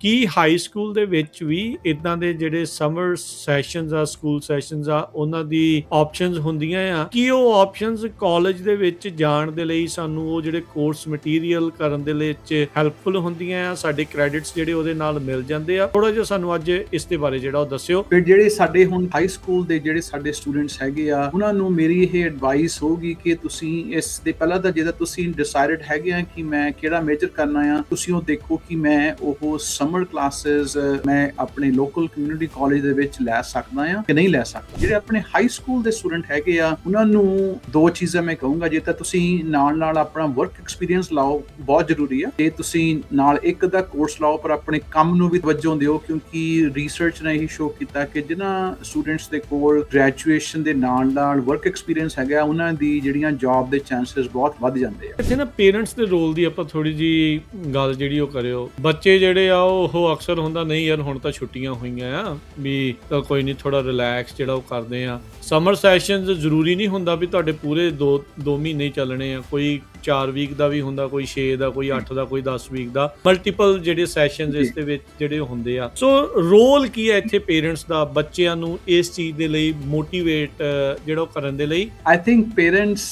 ਕੀ high school ਦੇ ਵਿੱਚ ਵੀ ਇਦਾਂ ਦੇ ਜਿਹੜੇ ਸਮਰ ਸੈਸ਼ਨਸ ਆ, ਸਕੂਲ ਸੈਸ਼ਨਸ ਆ, ਉਹਨਾਂ ਦੀ ਆਪਸ਼ਨਸ ਹੁੰਦੀਆਂ ਆ? ਕੀ ਉਹ ਆਪਸ਼ਨਸ ਕਾਲਜ ਦੇ ਵਿੱਚ ਜਾਣ ਦੇ ਲਈ ਸਾਨੂੰ ਉਹ ਜਿਹੜੇ ਕੋਰਸ ਮਟੀਰੀਅਲ ਕਰਨ ਦੇ ਲਈ ਹੈਲਪਫੁਲ ਹੁੰਦੀਆਂ ਆ? ਸਾਡੇ ਕ੍ਰੈਡਿਟਸ ਜਿਹੜੇ ਉਹਦੇ ਨਾਲ ਮਿਲ ਜਾਂਦੇ ਆ? ਥੋੜਾ ਜਿਹਾ ਸਾਨੂੰ ਅੱਜ ਇਸ ਦੇ ਬਾਰੇ ਜਿਹੜਾ ਉਹ ਦੱਸਿਓ। ਫਿਰ ਜਿਹੜੇ ਸਾਡੇ ਹੁਣ ਹਾਈ ਸਕੂਲ ਦੇ ਜਿਹੜੇ ਸਾਡੇ ਸਟੂਡੈਂਟਸ ਹੈਗੇ ਆ, ਉਹਨਾਂ ਨੂੰ ਮੇਰੀ ਇਹ ਐਡਵਾਈਸ ਹੋਊਗੀ ਕਿ ਤੁਸੀਂ ਇਸ ਦੇ ਪਹਿਲਾਂ ਤਾਂ ਜਿਹੜਾ ਤੁਸੀਂ ਡਿਸਾਈਡਡ ਹੈਗੇ ਆ ਕਿ ਮੈਂ ਕਿਹੜਾ ਮੇਜਰ ਕਰਨਾ ਆ, ਤੁਸੀਂ ਉਹ ਦੇਖੋ ਕਿ ਮੈਂ ਉਹ ਸਮਰ ਕਲਾਸਿਸ ਮੈਂ ਆਪਣੇ ਲੋਕਲ ਕਮਿਊਨਿਟੀ ਕਾਲਜ ਦੇ ਵਿੱਚ ਲੈ ਸਕਦਾ ਆ ਕਿ ਨਹੀਂ ਲੈ ਸਕਦਾ। ਜਿਹੜੇ ਆਪਣੇ ਹਾਈ ਸਕੂਲ ਦੇ ਸਟੂਡੈਂਟ ਹੈਗੇ ਆ, ਉਹਨਾਂ ਨੂੰ ਦੋ ਚੀਜ਼ਾਂ ਮੈਂ ਕਹੂੰਗਾ। ਜੇ ਤਾਂ ਤੁਸੀਂ ਨਾਲ ਆਪਣਾ ਵਰਕ ਐਕਸਪੀਰੀਅੰਸ ਲਾਓ, ਬਹੁਤ ਜ਼ਰੂਰੀ ਆ। ਜੇ ਤੁਸੀਂ ਨਾਲ ਇੱਕ ਦਾ ਕੋਰਸ ਲਾਓ ਪਰ ਆਪਣੇ ਕੰਮ ਨੂੰ ਵੀ ਤਵੱਜੋ ਦਿਓ, ਕਿਉਂਕਿ ਰਿਸਰਚ ਨੇ ਇਹ ਸ਼ੋ ਕੀਤਾ ਕਿ ਜਿਨ੍ਹਾਂ ਸਟੂਡੈਂਟਸ ਦੇ ਕੋਲ ਗ੍ਰੈਜੂਏਸ਼ਨ ਦੇ ਨਾਲ ਵਰਕ ਐਕਸਪੀਰੀਅੰਸ ਹੈਗਾ, ਉਹਨਾਂ ਦੀ ਜਿਹੜੀਆਂ ਜੌਬ ਦੇ ਚਾਂਸਸ ਬਹੁਤ ਵੱਧ ਜਾਂਦੇ ਆ। ਇੱਥੇ ਨਾ ਪੇਰੈਂਟਸ ਦੇ ਰੋਲ ਦੀ ਆਪਾਂ ਥੋੜੀ ਜੀ ਗੱਲ ਜਿਹੜੀ ਉਹ ਕਰਿਓ। ਬੱਚੇ ਜਿਹੜੇ ਆ ਉਹ ਅਕਸਰ ਹੁੰਦਾ ਨਹੀਂ ਯਾਰ ਹੁਣ ਤਾਂ ਛੁੱਟੀਆਂ ਹੋਈਆਂ ਆ, ਵੀ ਤਾਂ ਕੋਈ ਨਹੀਂ, ਥੋੜਾ ਰਿਲੈਕਸ ਜਿਹੜਾ ਉਹ ਕਰਦੇ ਆ। ਸਮਰ ਸੈਸ਼ਨਸ ਜ਼ਰੂਰੀ ਨਹੀਂ ਹੁੰਦਾ ਵੀ ਤੁਹਾਡੇ ਪੂਰੇ 2 ਮਹੀਨੇ ਚੱਲਣੇ ਆ। ਕੋਈ 4 ਵੀਕ ਦਾ ਵੀ ਹੁੰਦਾ, ਕੋਈ 6 ਦਾ, ਕੋਈ 8 ਦਾ, ਕੋਈ 10 ਵੀਕ ਦਾ। ਮਲਟੀਪਲ ਜਿਹੜੇ ਸੈਸ਼ਨਸ ਇਸ ਦੇ ਵਿੱਚ ਜਿਹੜੇ ਹੁੰਦੇ ਆ। ਸੋ ਰੋਲ ਕੀ ਹੈ ਇੱਥੇ ਪੇਰੈਂਟਸ ਦਾ ਬੱਚਿਆਂ ਨੂੰ ਇਸ ਚੀਜ਼ ਦੇ ਲਈ ਮੋਟੀਵੇਟ ਜਿਹੜਾ ਉਹ ਕਰਨ ਦੇ ਲਈ? ਆਈ ਥਿੰਕ ਪੇਰੈਂਟਸ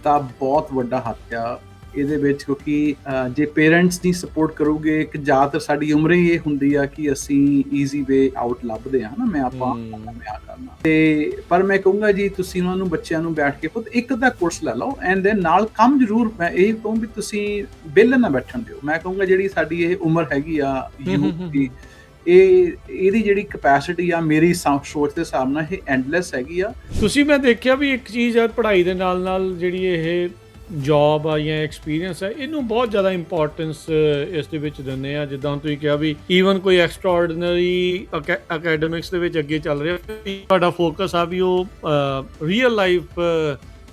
ਦਾ ਬਹੁਤ ਵੱਡਾ ਹੱਥ ਆ ਇਹਦੇ ਵਿੱਚ, ਕਿਉਂਕਿ ਜੇ ਪੇਰੈਂਟਸ ਨਹੀਂ ਸਪੋਰਟ ਕਰੋਗੇ, ਇੱਕ ਜ਼ਿਆਦਾਤਰ ਸਾਡੀ ਉਮਰ ਹੀ ਇਹ ਹੁੰਦੀ ਆ ਕਿ ਅਸੀਂ ਈਜ਼ੀ ਵੇ ਆਊਟ ਲੱਭਦੇ ਹਾਂ ਨਾ, ਮੈਂ ਆ ਕਰਨਾ। ਤੇ ਪਰ ਮੈਂ ਕਹੂੰਗਾ ਜੀ ਤੁਸੀਂ ਉਹਨਾਂ ਨੂੰ, ਬੱਚਿਆਂ ਨੂੰ ਬੈਠ ਕੇ ਖੁਦ ਇੱਕ ਦਾ ਕੋਰਸ ਲੈ ਲਓ ਐਂਡ ਦੈਨ ਨਾਲ ਕੰਮ ਜ਼ਰੂਰ। ਮੈਂ ਇਹ ਕਹੂੰ ਵੀ ਤੁਸੀਂ ਵਿਹਲੇ ਨਾ ਬੈਠਣ ਦਿਓ। ਮੈਂ ਕਹੂੰਗਾ ਜਿਹੜੀ ਸਾਡੀ ਇਹ ਉਮਰ ਹੈਗੀ ਆ ਯੂਥ ਦੀ, ਇਹਦੀ ਜਿਹੜੀ ਕਪੈਸਿਟੀ ਆ ਮੇਰੀ ਸੋਚ ਦੇ ਹਿਸਾਬ ਨਾਲ ਇਹ ਐਂਡਲੈਸ ਹੈਗੀ ਆ। ਤੁਸੀਂ ਮੈਂ ਦੇਖਿਆ ਵੀ ਇੱਕ ਚੀਜ਼ ਆ ਪੜ੍ਹਾਈ ਦੇ ਨਾਲ ਜਿਹੜੀ ਇਹ ਜੌਬ ਆ ਜਾਂ ਐਕਸਪੀਰੀਅੰਸ ਹੈ, ਇਹਨੂੰ ਬਹੁਤ ਜ਼ਿਆਦਾ ਇੰਪੋਰਟੈਂਸ ਇਸ ਦੇ ਵਿੱਚ ਦਿੰਦੇ ਆ। ਜਿੱਦਾਂ ਤੁਸੀਂ ਕਿਹਾ ਵੀ ਈਵਨ ਕੋਈ ਐਕਸਟਰਾ ਆਰਡੀਨਰੀ ਅਕੈਡਮਿਕਸ ਦੇ ਵਿੱਚ ਅੱਗੇ ਚੱਲ ਰਿਹਾ, ਤੁਹਾਡਾ ਫੋਕਸ ਆ ਵੀ ਉਹ ਰੀਅਲ ਲਾਈਫ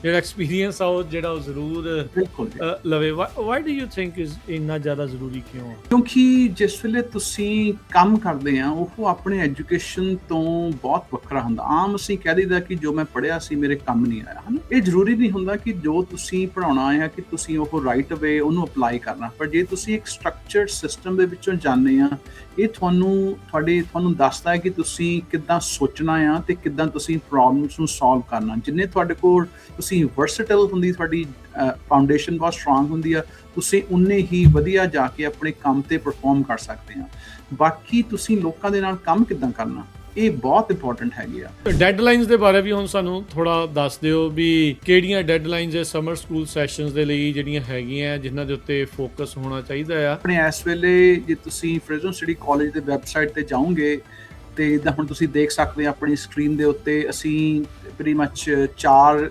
ਜਿਹੜਾ ਐਕਸਪੀਰੀਅੰਸ ਆ ਉਹ ਜਿਹੜਾ ਉਹ ਜ਼ਰੂਰ ਲਵੇ। ਵਾਈ ਡੂ ਯੂ ਥਿੰਕ ਇੰਨਾ ਜ਼ਿਆਦਾ ਜ਼ਰੂਰੀ ਕਿਉਂ? ਕਿਉਂਕਿ ਜਿਸ ਵੇਲੇ ਤੁਸੀਂ ਕੰਮ ਕਰਦੇ ਆ ਉਹ ਆਪਣੇ ਐਜੂਕੇਸ਼ਨ ਤੋਂ ਬਹੁਤ ਵੱਖਰਾ ਹੁੰਦਾ। ਆਮ ਅਸੀਂ ਕਹਿ ਦਈਦਾ ਕਿ ਜੋ ਮੈਂ ਪੜ੍ਹਿਆ ਸੀ ਮੇਰੇ ਕੰਮ ਨਹੀਂ ਆਇਆ, ਹਨਾ। ਇਹ ਜ਼ਰੂਰੀ ਨਹੀਂ ਹੁੰਦਾ ਕਿ ਜੋ ਤੁਸੀਂ ਪੜ੍ਹਾਉਣਾ ਹੈ ਕਿ ਤੁਸੀਂ ਉਹ ਰਾਈਟ ਅਵੇ ਉਹਨੂੰ ਅਪਲਾਈ ਕਰਨਾ। ਪਰ ਜੇ ਤੁਸੀਂ ਇੱਕ ਸਟਰਕਚਰਡ ਸਿਸਟਮ ਦੇ ਵਿੱਚੋਂ ਜਾਂਦੇ ਆ, ਇਹ ਤੁਹਾਨੂੰ ਦੱਸਦਾ ਹੈ ਕਿ ਤੁਸੀਂ ਕਿੱਦਾਂ ਸੋਚਣਾ ਆ ਤੇ ਕਿੱਦਾਂ ਤੁਸੀਂ ਪ੍ਰੋਬਲਮਸ ਨੂੰ ਸੋਲਵ ਕਰਨਾ। ਜਿੰਨੇ ਤੁਹਾਡੇ ਕੋਲ ਤੁਸੀਂ ਵਰਸਟਾਈਲ ਹੁੰਦੀ, ਤੁਹਾਡੀ ਫਾਊਂਡੇਸ਼ਨ ਬਹੁਤ ਸਟਰੋਂਗ ਹੁੰਦੀ ਆ, ਤੁਸੀਂ ਉਨੇ ਹੀ ਵਧੀਆ ਜਾ ਕੇ ਆਪਣੇ ਕੰਮ ਤੇ ਪਰਫਾਰਮ ਕਰ ਸਕਦੇ ਆ। ਬਾਕੀ ਤੁਸੀਂ ਲੋਕਾਂ ਦੇ ਨਾਲ ਕੰਮ ਕਿੱਦਾਂ ਕਰਨਾ, ਇਹ ਬਹੁਤ ਇੰਪੋਰਟੈਂਟ ਹੈਗੀ ਆ। ਡੈਡਲਾਈਨਸ ਦੇ ਬਾਰੇ ਵੀ ਹੁਣ ਸਾਨੂੰ ਥੋੜਾ ਦੱਸ ਦਿਓ ਵੀ ਕਿਹੜੀਆਂ ਡੈਡਲਾਈਨਸ ਹੈ ਸਮਰ ਸਕੂਲ ਸੈਸ਼ਨਸ ਦੇ ਲਈ ਜਿਹੜੀਆਂ ਹੈਗੀਆਂ, ਜਿਨ੍ਹਾਂ ਦੇ ਉੱਤੇ ਫੋਕਸ ਹੋਣਾ ਚਾਹੀਦਾ ਆ? ਆਪਣੇ ਇਸ ਵੇਲੇ ਜੇ ਤੁਸੀਂ ਫ੍ਰੈਜ਼ੋ ਸਿਟੀ ਕਾਲਜ ਦੇ ਵੈਬਸਾਈਟ ਤੇ ਜਾਓਗੇ ਤੇ ਇਦਾਂ ਹੁਣ ਤੁਸੀਂ ਦੇਖ ਸਕਦੇ ਆ ਆਪਣੀ ਸਕਰੀਨ ਦੇ ਉੱਤੇ, ਅਸੀਂ ਪ੍ਰੀ ਮੱਚ 4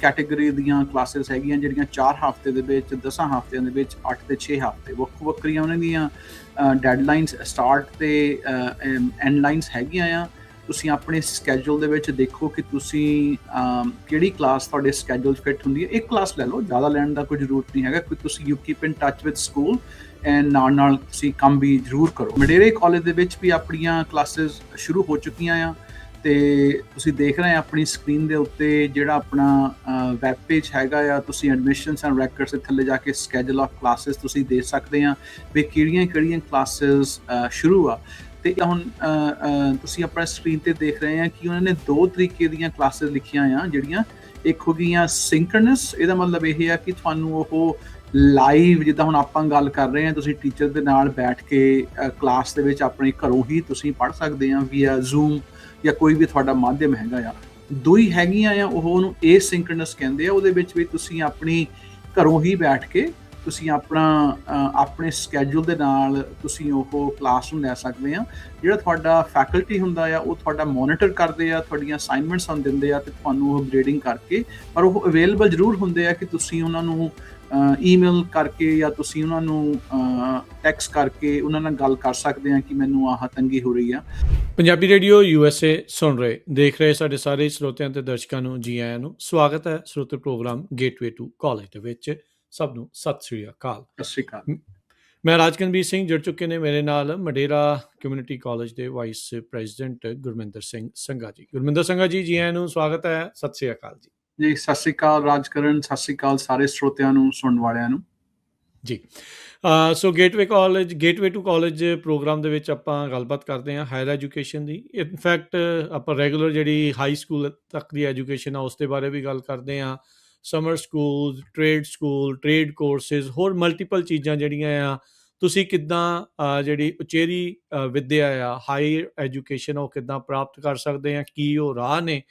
ਕੈਟੇਗਰੀ ਦੀਆਂ ਕਲਾਸਿਸ ਹੈਗੀਆਂ ਜਿਹੜੀਆਂ 4 ਹਫ਼ਤੇ ਦੇ ਵਿੱਚ, 10 ਹਫ਼ਤਿਆਂ ਦੇ ਵਿੱਚ, 8 ਤੇ 6 ਹਫ਼ਤੇ ਵੱਖੋ ਵੱਖਰੀਆਂ ਉਹਨਾਂ ਦੀਆਂ ਡੈਡਲਾਈਨਸ ਸਟਾਰਟ ਤੇ ਐਂਡ ਲਾਈਨਸ ਹੈਗੀਆਂ ਆ। ਤੁਸੀਂ ਆਪਣੇ ਸਕੈਜੂਲ ਦੇ ਵਿੱਚ ਦੇਖੋ ਕਿ ਤੁਸੀਂ ਕਿਹੜੀ ਕਲਾਸ ਤੁਹਾਡੇ ਸਕੈਜੂਲ 'ਚ ਫਿੱਟ ਹੁੰਦੀ ਹੈ। ਇੱਕ ਕਲਾਸ ਲੈ ਲਓ, ਜ਼ਿਆਦਾ ਲੈਣ ਦਾ ਕੋਈ ਜ਼ਰੂਰਤ ਨਹੀਂ ਹੈਗਾ, ਕਿਉਂਕਿ ਤੁਸੀਂ you keep in touch with school and ਨਾਲ ਤੁਸੀਂ ਕੰਮ ਵੀ ਜ਼ਰੂਰ ਕਰੋ। ਮਡੇਰੇ ਕਾਲਜ ਦੇ ਵਿੱਚ ਵੀ ਆਪਣੀਆਂ ਕਲਾਸਿਸ ਸ਼ੁਰੂ ਹੋ ਚੁੱਕੀਆਂ ਆ ਤੇ ਤੁਸੀਂ ਦੇਖ ਰਹੇ ਆ ਆਪਣੀ ਸਕਰੀਨ ਦੇ ਉੱਤੇ ਜਿਹੜਾ ਆਪਣਾ ਵੈਬ ਪੇਜ ਹੈਗਾ ਆ। ਤੁਸੀਂ ਐਡਮਿਸ਼ਨਸ ਐਂਡ ਰੈਕਰਡਸ ਦੇ ਥੱਲੇ ਜਾ ਕੇ ਸਕੈਜੂਲ ਆਫ ਕਲਾਸਿਸ ਤੁਸੀਂ ਦੇਖ ਸਕਦੇ ਆ ਵੀ ਕਿਹੜੀਆਂ ਕਲਾਸਿਸ ਸ਼ੁਰੂ ਆ। ਤੇ ਹੁਣ ਤੁਸੀਂ ਆਪਣਾ ਸਕਰੀਨ ਤੇ ਦੇਖ ਰਹੇ ਆ ਕਿ ਉਹਨਾਂ ਨੇ 2 ਤਰੀਕੇ ਦੀਆਂ ਕਲਾਸਿਸ ਲਿਖੀਆਂ ਆ, ਜਿਹੜੀਆਂ ਇੱਕ ਹੋ ਗਈਆਂ ਸਿੰਕਰਨਸ। ਇਹਦਾ ਮਤਲਬ ਇਹ ਆ ਕਿ ਤੁਹਾਨੂੰ ਉਹ ਲਾਈਵ, ਜਿੱਦਾਂ ਹੁਣ ਆਪਾਂ ਗੱਲ ਕਰ ਰਹੇ ਹਾਂ, ਤੁਸੀਂ ਟੀਚਰ ਦੇ ਨਾਲ ਬੈਠ ਕੇ ਕਲਾਸ ਦੇ ਵਿੱਚ ਆਪਣੇ ਘਰੋਂ ਹੀ ਤੁਸੀਂ ਪੜ੍ਹ ਸਕਦੇ ਆ ਵੀਆ ਜ਼ੂਮ ਜਾਂ ਕੋਈ ਵੀ ਤੁਹਾਡਾ ਮਾਧਿਅਮ ਹੈਗਾ ਆ। 2 ਹੀ ਹੈਗੀਆਂ ਆ, ਉਹਨੂੰ ਏਸਿੰਕਰਨਸ ਕਹਿੰਦੇ ਆ। ਉਹਦੇ ਵਿੱਚ ਵੀ ਤੁਸੀਂ ਆਪਣੀ ਘਰੋਂ ਹੀ ਬੈਠ ਕੇ ਤੁਸੀਂ ਆਪਣੇ ਸਕੈਜੂਲ ਦੇ ਨਾਲ ਤੁਸੀਂ ਉਹ ਕਲਾਸ ਨੂੰ ਲੈ ਸਕਦੇ ਆ। ਜਿਹੜਾ ਤੁਹਾਡਾ ਫੈਕਲਟੀ ਹੁੰਦਾ ਆ ਉਹ ਤੁਹਾਡਾ ਮੋਨੀਟਰ ਕਰਦੇ ਆ, ਤੁਹਾਡੀਆਂ ਅਸਾਈਨਮੈਂਟਸ ਦਿੰਦੇ ਆ ਤੇ ਤੁਹਾਨੂੰ ਉਹ ਗ੍ਰੇਡਿੰਗ ਕਰਕੇ, ਪਰ ਉਹ ਅਵੇਲੇਬਲ ਜ਼ਰੂਰ ਹੁੰਦੇ ਆ ਕਿ ਤੁਸੀਂ ਉਹਨਾਂ ਨੂੰ ਈਮੇਲ ਕਰਕੇ ਜਾਂ ਤੁਸੀਂ ਉਹਨਾਂ ਨੂੰ ਟੈਕਸਟ ਕਰਕੇ ਉਹਨਾਂ ਨਾਲ ਗੱਲ ਕਰ ਸਕਦੇ ਆ ਕਿ ਮੈਨੂੰ ਆਹ ਤੰਗੀ ਹੋ ਰਹੀ ਆ। ਪੰਜਾਬੀ ਰੇਡੀਓ USA ਸੁਣ ਰਹੇ, ਦੇਖ ਰਹੇ ਸਾਡੇ ਸਾਰੇ ਸਰੋਤਿਆਂ ਤੇ ਦਰਸ਼ਕਾਂ ਨੂੰ ਜੀ ਆਇਆਂ ਨੂੰ। ਸਵਾਗਤ ਹੈ ਸਰੋਤੇ ਪ੍ਰੋਗਰਾਮ ਗੇਟਵੇ ਟੂ ਕਾਲਜ ਦੇ ਵਿੱਚ। ਸਭ ਨੂੰ ਸਤਿ ਸ੍ਰੀ ਅਕਾਲ। ਸਤਿ ਸ੍ਰੀ ਅਕਾਲ। ਮੈਂ ਰਾਜਕਨਵੀਰ ਸਿੰਘ, ਜੁੜ ਚੁੱਕੇ ਨੇ ਮੇਰੇ ਨਾਲ ਮਡੇਰਾ ਕਮਿਊਨਿਟੀ ਕਾਲਜ ਦੇ ਵਾਈਸ ਪ੍ਰੈਜ਼ੀਡੈਂਟ ਗੁਰਮਿੰਦਰ ਸਿੰਘ ਸੰਘਾ ਜੀ। ਗੁਰਮਿੰਦਰ ਸੰਘਾ ਜੀ, ਜੀ ਆਇਆਂ ਨੂੰ, ਸਵਾਗਤ ਹੈ। ਸਤਿ ਸ੍ਰੀ ਅਕਾਲ ਜੀ। ਜੀ ਸਤਿ ਸ੍ਰੀ ਅਕਾਲ ਰਾਜਕਰਨ, ਸਤਿ ਸ੍ਰੀ ਅਕਾਲ ਸਾਰੇ ਸਰੋਤਿਆਂ ਨੂੰ, ਸੁਣਨ ਵਾਲਿਆਂ ਨੂੰ। ਜੀ। ਸੋ ਗੇਟਵੇ ਟੂ ਕਾਲਜ ਪ੍ਰੋਗਰਾਮ ਦੇ ਵਿੱਚ ਆਪਾਂ ਗੱਲਬਾਤ ਕਰਦੇ ਹਾਂ ਹਾਇਰ ਐਜੂਕੇਸ਼ਨ ਦੀ। ਇਨਫੈਕਟ ਆਪਾਂ ਰੈਗੂਲਰ ਜਿਹੜੀ ਹਾਈ ਸਕੂਲ ਤੱਕ ਦੀ ਐਜੂਕੇਸ਼ਨ ਆ ਉਸ ਦੇ ਬਾਰੇ ਵੀ ਗੱਲ ਕਰਦੇ ਹਾਂ। ਸਮਰ ਸਕੂਲ, ਟ੍ਰੇਡ ਕੋਰਸਿਸ, ਹੋਰ ਮਲਟੀਪਲ ਚੀਜ਼ਾਂ ਜਿਹੜੀਆਂ ਆ ਤੁਸੀਂ ਕਿੱਦਾਂ ਜਿਹੜੀ ਉਚੇਰੀ ਵਿੱਦਿਆ ਆ, ਹਾਈ ਐਜੂਕੇਸ਼ਨ ਉਹ ਕਿੱਦਾਂ ਪ੍ਰਾਪਤ ਕਰ ਸਕਦੇ ਆ, ਕੀ ਉਹ ਰਾਹ ਨੇ,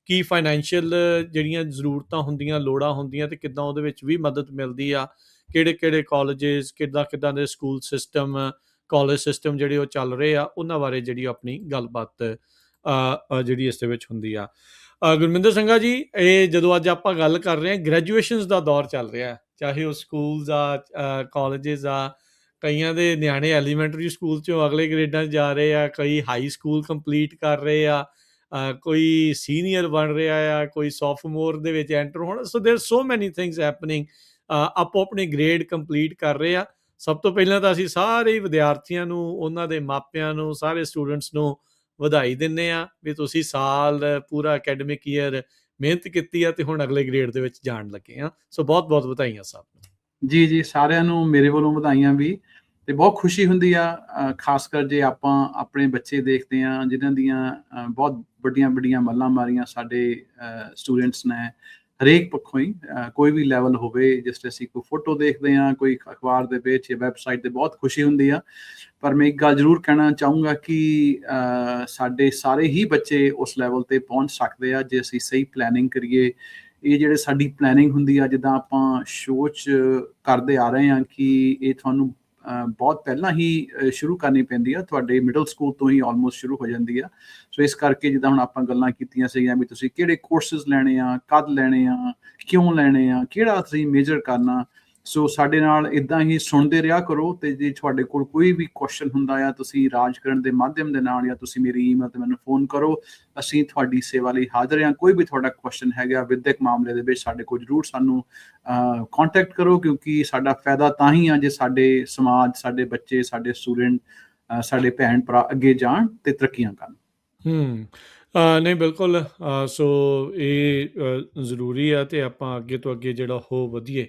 ਕੀ ਫਾਈਨੈਂਸ਼ੀਅਲ ਜਿਹੜੀਆਂ ਜ਼ਰੂਰਤਾਂ ਹੁੰਦੀਆਂ, ਲੋੜਾਂ ਹੁੰਦੀਆਂ, ਅਤੇ ਕਿੱਦਾਂ ਉਹਦੇ ਵਿੱਚ ਵੀ ਮਦਦ ਮਿਲਦੀ ਆ, ਕਿਹੜੇ ਕਾਲਜਿਸ, ਕਿੱਦਾਂ ਦੇ ਸਕੂਲ ਸਿਸਟਮ, ਕਾਲਜ ਸਿਸਟਮ ਜਿਹੜੇ ਉਹ ਚੱਲ ਰਹੇ ਆ, ਉਹਨਾਂ ਬਾਰੇ ਜਿਹੜੀ ਆਪਣੀ ਗੱਲਬਾਤ ਜਿਹੜੀ ਇਸ ਦੇ ਵਿੱਚ ਹੁੰਦੀ ਆ। ਗੁਰਮਿੰਦਰ ਸਿੰਘਾ ਜੀ, ਇਹ ਜਦੋਂ ਅੱਜ ਆਪਾਂ ਗੱਲ ਕਰ ਰਹੇ ਹਾਂ, ਗ੍ਰੈਜੂਏਸ਼ਨਸ ਦਾ ਦੌਰ ਚੱਲ ਰਿਹਾ, ਚਾਹੇ ਉਹ ਸਕੂਲਸ ਆ, ਕਾਲਜਿਸ ਆ, ਕਈਆਂ ਦੇ ਨਿਆਣੇ ਐਲੀਮੈਂਟਰੀ ਸਕੂਲ 'ਚੋਂ ਅਗਲੇ ਗ੍ਰੇਡਾਂ 'ਚ ਜਾ ਰਹੇ ਆ, ਕਈ ਹਾਈ ਸਕੂਲ ਕੰਪਲੀਟ ਕਰ ਰਹੇ ਆ, ਕੋਈ ਸੀਨੀਅਰ ਬਣ ਰਿਹਾ ਆ, ਕੋਈ ਸੌਫਮੋਰ ਦੇ ਵਿੱਚ ਐਂਟਰ ਹੋਣਾ। ਸੋ ਦੇਰ ਸੋ ਮੈਨੀ ਥਿੰਗਸ ਹੈਪਨਿੰਗ। ਆਪੋ ਆਪਣੇ ਗ੍ਰੇਡ ਕੰਪਲੀਟ ਕਰ ਰਹੇ ਆ। ਸਭ ਤੋਂ ਪਹਿਲਾਂ ਤਾਂ ਅਸੀਂ ਸਾਰੇ ਵਿਦਿਆਰਥੀਆਂ ਨੂੰ, ਉਹਨਾਂ ਦੇ ਮਾਪਿਆਂ ਨੂੰ, ਸਾਰੇ ਸਟੂਡੈਂਟਸ ਨੂੰ ਵਧਾਈ ਦਿੰਦੇ ਹਾਂ ਵੀ ਤੁਸੀਂ ਸਾਲ ਪੂਰਾ ਅਕੈਡਮਿਕ ਈਅਰ ਮਿਹਨਤ ਕੀਤੀ ਆ ਅਤੇ ਹੁਣ ਅਗਲੇ ਗ੍ਰੇਡ ਦੇ ਵਿੱਚ ਜਾਣ ਲੱਗੇ ਹਾਂ। ਸੋ ਬਹੁਤ ਬਹੁਤ ਵਧਾਈਆਂ ਸਭ ਨੂੰ। ਜੀ ਸਾਰਿਆਂ ਨੂੰ ਮੇਰੇ ਵੱਲੋਂ ਵਧਾਈਆਂ ਵੀ, ਤੇ ਬਹੁਤ ਖੁਸ਼ੀ ਹੁੰਦੀ ਆ, ਖਾਸ ਕਰ ਜੇ ਆਪਾਂ ਆਪਣੇ ਬੱਚੇ ਦੇਖਦੇ ਹਾਂ ਜਿਨ੍ਹਾਂ ਦੀਆਂ ਬਹੁਤ ਵੱਡੀਆਂ ਮੱਲਾਂ ਮਾਰੀਆਂ ਸਾਡੇ ਸਟੂਡੈਂਟਸ ਨੇ, ਹਰੇਕ ਪੱਖੋਂ ਹੀ, ਕੋਈ ਵੀ ਲੈਵਲ ਹੋਵੇ। ਜਿਸ ਤਰ੍ਹਾਂ ਅਸੀਂ ਕੋਈ ਫੋਟੋ ਦੇਖਦੇ ਹਾਂ, ਕੋਈ ਅਖਬਾਰ ਦੇ ਵਿੱਚ ਜਾਂ ਵੈਬਸਾਈਟ 'ਤੇ, ਬਹੁਤ ਖੁਸ਼ੀ ਹੁੰਦੀ ਆ। ਪਰ ਮੈਂ ਇੱਕ ਗੱਲ ਜ਼ਰੂਰ ਕਹਿਣਾ ਚਾਹੂੰਗਾ ਕਿ ਸਾਡੇ ਸਾਰੇ ਹੀ ਬੱਚੇ ਉਸ ਲੈਵਲ 'ਤੇ ਪਹੁੰਚ ਸਕਦੇ ਆ ਜੇ ਅਸੀਂ ਸਹੀ ਪਲੈਨਿੰਗ ਕਰੀਏ। ਇਹ ਜਿਹੜੇ ਸਾਡੀ ਪਲੈਨਿੰਗ ਹੁੰਦੀ ਆ, ਜਿੱਦਾਂ ਆਪਾਂ ਸ਼ੋਅ 'ਚ ਕਰਦੇ ਆ ਰਹੇ ਹਾਂ, ਕਿ ਇਹ ਤੁਹਾਨੂੰ ਬਹੁਤ ਪਹਿਲਾਂ ਹੀ ਸ਼ੁਰੂ ਕਰਨੀ ਪੈਂਦੀ ਆ, ਤੁਹਾਡੇ ਮਿਡਲ ਸਕੂਲ ਤੋਂ ਹੀ ਆਲਮੋਸਟ ਸ਼ੁਰੂ ਹੋ ਜਾਂਦੀ ਆ। ਸੋ ਇਸ ਕਰਕੇ ਜਿੱਦਾਂ ਹੁਣ ਆਪਾਂ ਗੱਲਾਂ ਕੀਤੀਆਂ ਸੀਗੀਆਂ ਵੀ ਤੁਸੀਂ ਕਿਹੜੇ ਕੋਰਸਿਸ ਲੈਣੇ ਆ, ਕਦ ਲੈਣੇ ਆ, ਕਿਉਂ ਲੈਣੇ ਆ, ਕਿਹੜਾ ਤੁਸੀਂ ਮੇਜਰ ਕਰਨਾ। ਸੋ ਸਾਡੇ ਨਾਲ ਇੱਦਾਂ ਹੀ ਸੁਣਦੇ ਰਿਹਾ ਕਰੋ, ਅਤੇ ਜੇ ਤੁਹਾਡੇ ਕੋਲ ਕੋਈ ਵੀ ਕੁਐਸਚਨ ਹੁੰਦਾ ਆ, ਤੁਸੀਂ ਰਾਜਕਰਨ ਦੇ ਮਾਧਿਅਮ ਦੇ ਨਾਲ ਜਾਂ ਤੁਸੀਂ ਮੇਰੀ ਈਮੇਲ 'ਤੇ ਮੈਨੂੰ ਫੋਨ ਕਰੋ। ਅਸੀਂ ਤੁਹਾਡੀ ਸੇਵਾ ਲਈ ਹਾਜ਼ਰ ਹਾਂ। ਕੋਈ ਵੀ ਤੁਹਾਡਾ ਕੁਐਸਚਨ ਹੈਗਾ ਵਿਦਿਅਕ ਮਾਮਲੇ ਦੇ ਵਿੱਚ, ਸਾਡੇ ਕੋਲ ਜ਼ਰੂਰ ਸਾਨੂੰ ਕੰਟੈਕਟ ਕਰੋ, ਕਿਉਂਕਿ ਸਾਡਾ ਫਾਇਦਾ ਤਾਂ ਹੀ ਆ ਜੇ ਸਾਡੇ ਸਮਾਜ, ਸਾਡੇ ਬੱਚੇ, ਸਾਡੇ ਸਟੂਡੈਂਟ, ਸਾਡੇ ਭੈਣ ਭਰਾ ਅੱਗੇ ਜਾਣ ਅਤੇ ਤਰੱਕੀਆਂ ਕਰਨ। ਨਹੀਂ, ਬਿਲਕੁਲ। ਸੋ ਇਹ ਜ਼ਰੂਰੀ ਆ ਅਤੇ ਆਪਾਂ ਅੱਗੇ ਤੋਂ ਅੱਗੇ ਜਿਹੜਾ ਉਹ ਵਧੀਏ।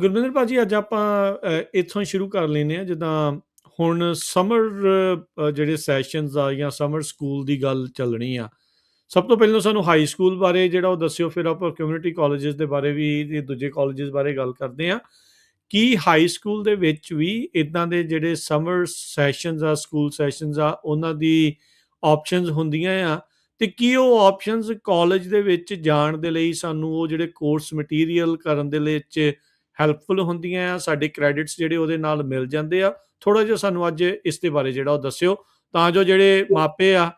ਗੁਰਮਿੰਦਰ ਭਾਅ ਜੀ, ਅੱਜ ਆਪਾਂ ਇੱਥੋਂ ਸ਼ੁਰੂ ਕਰ ਲੈਂਦੇ ਹਾਂ। ਜਿੱਦਾਂ ਹੁਣ ਸਮਰ ਜਿਹੜੇ ਸੈਸ਼ਨਸ ਆ ਜਾਂ ਸਮਰ ਸਕੂਲ ਦੀ ਗੱਲ ਚੱਲਣੀ ਆ, ਸਭ ਤੋਂ ਪਹਿਲਾਂ ਸਾਨੂੰ ਹਾਈ ਸਕੂਲ ਬਾਰੇ ਜਿਹੜਾ ਉਹ ਦੱਸਿਓ, ਫਿਰ ਆਪਾਂ ਕਮਿਊਨਿਟੀ ਕਾਲਜਿਸ ਦੇ ਬਾਰੇ ਵੀ ਤੇ ਦੂਜੇ ਕਾਲਜਿਸ ਬਾਰੇ ਗੱਲ ਕਰਦੇ ਹਾਂ। ਕੀ ਹਾਈ ਸਕੂਲ ਦੇ ਵਿੱਚ ਵੀ ਇੱਦਾਂ ਦੇ ਜਿਹੜੇ ਸਮਰ ਸੈਸ਼ਨਸ ਆ, ਸਕੂਲ ਸੈਸ਼ਨਸ ਆ, ਉਹਨਾਂ ਦੀ ਆਪਸ਼ਨਸ ਹੁੰਦੀਆਂ ਆ, ਅਤੇ ਕੀ ਉਹ ਆਪਸ਼ਨਸ ਕਾਲਜ ਦੇ ਵਿੱਚ ਜਾਣ ਦੇ ਲਈ ਸਾਨੂੰ ਉਹ ਜਿਹੜੇ ਕੋਰਸ ਮਟੀਰੀਅਲ ਕਰਨ ਦੇ ਵਿੱਚ ਹੈਲਪਫੁਲ ਹੁੰਦੀਆਂ ਆ, ਸਾਡੇ ਕ੍ਰੈਡਿਟਸ ਜਿਹੜੇ ਉਹਦੇ ਨਾਲ ਮਿਲ ਜਾਂਦੇ ਆ? ਥੋੜ੍ਹਾ ਜਿਹਾ ਸਾਨੂੰ ਅੱਜ ਇਸ ਦੇ ਬਾਰੇ ਜਿਹੜਾ ਉਹ ਦੱਸਿਓ, ਤਾਂ ਜੋ ਜਿਹੜੇ ਮਾਪੇ ਆ,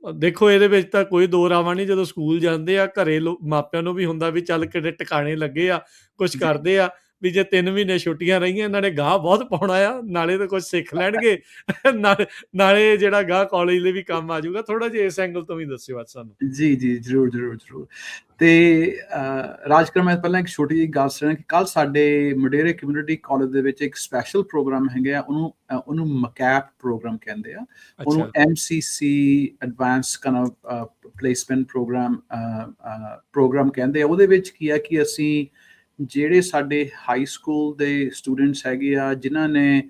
ਦੇਖੋ ਇਹਦੇ ਵਿੱਚ ਤਾਂ ਕੋਈ ਦੋ ਰਾਵਾਂ ਨਹੀਂ, ਜਦੋਂ ਸਕੂਲ ਜਾਂਦੇ ਆ ਘਰੇ ਮਾਪਿਆਂ ਨੂੰ ਵੀ ਹੁੰਦਾ ਵੀ ਚੱਲ ਕਿਤੇ ਟਿਕਾਣੇ ਲੱਗੇ ਆ, ਕੁਛ ਕਰਦੇ ਆ, ਵੀ ਜੇ 3 ਮਹੀਨੇ ਛੁੱਟੀਆਂ ਰਹੀਆਂ ਇਹਨਾਂ ਨੇ ਗਾਹ ਬਹੁਤ ਪਾਉਣਾ ਆ, ਨਾਲੇ ਤਾਂ ਕੁਛ ਸਿੱਖ ਲੈਣਗੇ, ਨਾਲੇ ਜਿਹੜਾ ਗਾਹ ਕਾਲਜ ਲਈ ਵੀ ਕੰਮ ਆ ਜਾਊਗਾ। ਥੋੜ੍ਹਾ ਜਿਹਾ ਇਸ ਐਂਗਲ ਤੋਂ ਵੀ ਦੱਸਿਓ ਅੱਜ ਸਾਨੂੰ। ਜੀ ਜ਼ਰੂਰ। ਤੇ ਰਾਜਕਰ, ਮੈਂ ਪਹਿਲਾਂ ਇੱਕ ਛੋਟੀ ਜਿਹੀ ਗੱਲ ਸੁਣਾ ਕਿ ਕੱਲ੍ਹ ਸਾਡੇ ਮਡੇਰੇ ਕਮਿਊਨਿਟੀ ਕਾਲਜ ਦੇ ਵਿੱਚ ਇੱਕ ਸਪੈਸ਼ਲ ਪ੍ਰੋਗਰਾਮ ਹੈਗਾ, ਉਹਨੂੰ ਮਕੈਪ ਪ੍ਰੋਗਰਾਮ ਕਹਿੰਦੇ ਆ, ਉਹਨੂੰ MCC ਐਡਵਾਂਸ ਪਲੇਸਮੈਂਟ ਪ੍ਰੋਗਰਾਮ ਕਹਿੰਦੇ ਆ। ਉਹਦੇ ਵਿੱਚ ਕੀ ਆ ਕਿ ਅਸੀਂ ਜਿਹੜੇ ਸਾਡੇ ਹਾਈ ਸਕੂਲ ਦੇ ਸਟੂਡੈਂਟਸ ਹੈਗੇ ਆ, ਜਿਨ੍ਹਾਂ ਨੇ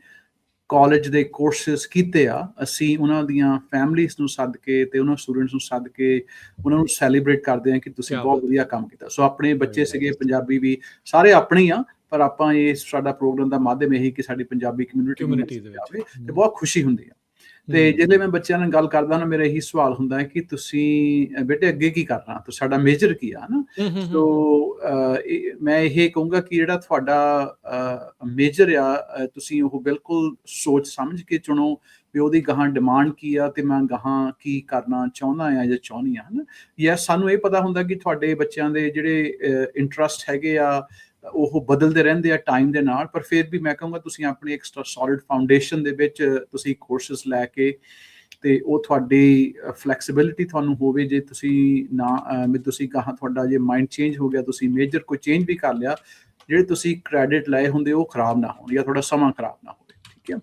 ਕਾਲਜ ਦੇ ਕੋਰਸਿਸ ਕੀਤੇ ਆ, ਅਸੀਂ ਉਹਨਾਂ ਦੀਆਂ ਫੈਮਲੀਜ਼ ਨੂੰ ਸੱਦ ਕੇ ਅਤੇ ਉਹਨਾਂ ਸਟੂਡੈਂਟਸ ਨੂੰ ਸੱਦ ਕੇ ਉਹਨਾਂ ਨੂੰ ਸੈਲੀਬ੍ਰੇਟ ਕਰਦੇ ਹਾਂ ਕਿ ਤੁਸੀਂ ਬਹੁਤ ਵਧੀਆ ਕੰਮ ਕੀਤਾ। ਸੋ ਆਪਣੇ ਬੱਚੇ ਸੀਗੇ ਪੰਜਾਬੀ ਵੀ, ਸਾਰੇ ਆਪਣੇ ਹੀ ਆ, ਪਰ ਆਪਾਂ ਇਹ ਸਾਡਾ ਪ੍ਰੋਗਰਾਮ ਦਾ ਮਾਧਿਅਮ ਇਹੀ ਕਿ ਸਾਡੀ ਪੰਜਾਬੀ ਕਮਿਊਨਿਟੀ ਦੇ ਵਿੱਚ ਆਵੇ, ਅਤੇ ਬਹੁਤ ਖੁਸ਼ੀ ਹੁੰਦੀ ਆ। ਅਤੇ ਜਿਹੜੇ ਮੈਂ ਬੱਚਿਆਂ ਨਾਲ ਗੱਲ ਕਰਦਾ ਨਾ, ਮੇਰਾ ਇਹੀ ਸਵਾਲ ਹੁੰਦਾ ਹੈ ਕਿ ਤੁਸੀਂ ਬੇਟੇ ਅੱਗੇ ਕੀ ਕਰਨਾ, ਤੁਸੀਂ ਸਾਡਾ ਮੇਜਰ ਕੀ ਆ, ਹੈ ਨਾ। ਸੋ ਮੈਂ ਇਹ ਕਹੂੰਗਾ ਕਿ ਜਿਹੜਾ ਤੁਹਾਡਾ ਮੇਜਰ ਆ, ਤੁਸੀਂ ਉਹ ਬਿਲਕੁਲ ਸੋਚ ਸਮਝ ਕੇ ਚੁਣੋ ਵੀ ਉਹਦੀ ਗਾਹਾਂ ਡਿਮਾਂਡ ਕੀ ਆ, ਅਤੇ ਮੈਂ ਗਾਹਾਂ ਕੀ ਕਰਨਾ ਚਾਹੁੰਦਾ ਆ ਜਾਂ ਚਾਹੁੰਦੀ ਹਾਂ, ਹੈ ਨਾ। ਯੈਸ, ਸਾਨੂੰ ਇਹ ਪਤਾ ਹੁੰਦਾ ਕਿ ਤੁਹਾਡੇ ਬੱਚਿਆਂ ਦੇ ਜਿਹੜੇ ਇੰਟਰਸਟ ਹੈਗੇ ਆ ਉਹ ਬਦਲਦੇ ਰਹਿੰਦੇ ਆ ਟਾਈਮ ਦੇ ਨਾਲ, ਪਰ ਫਿਰ ਵੀ ਮੈਂ ਕਹੂੰਗਾ ਤੁਸੀਂ ਆਪਣੀ ਇੱਕ ਸੋਲਿਡ ਫਾਊਂਡੇਸ਼ਨ ਦੇ ਵਿੱਚ ਤੁਸੀਂ ਕੋਰਸਿਸ ਲੈ ਕੇ, ਅਤੇ ਉਹ ਤੁਹਾਡੀ ਫਲੈਕਸੀਬਿਲਿਟੀ ਤੁਹਾਨੂੰ ਹੋਵੇ। ਜੇ ਤੁਸੀਂ ਤੁਸੀਂ ਕਹਾਂ ਤੁਹਾਡਾ ਜੇ ਮਾਈਂਡ ਚੇਂਜ ਹੋ ਗਿਆ, ਤੁਸੀਂ ਮੇਜਰ ਕੋਈ ਚੇਂਜ ਵੀ ਕਰ ਲਿਆ, ਜਿਹੜੇ ਤੁਸੀਂ ਕ੍ਰੈਡਿਟ ਲਏ ਹੁੰਦੇ ਉਹ ਖਰਾਬ ਨਾ ਹੋਣ ਜਾਂ ਤੁਹਾਡਾ ਸਮਾਂ ਖਰਾਬ ਨਾ ਹੋਵੇ। ਠੀਕ ਹੈ।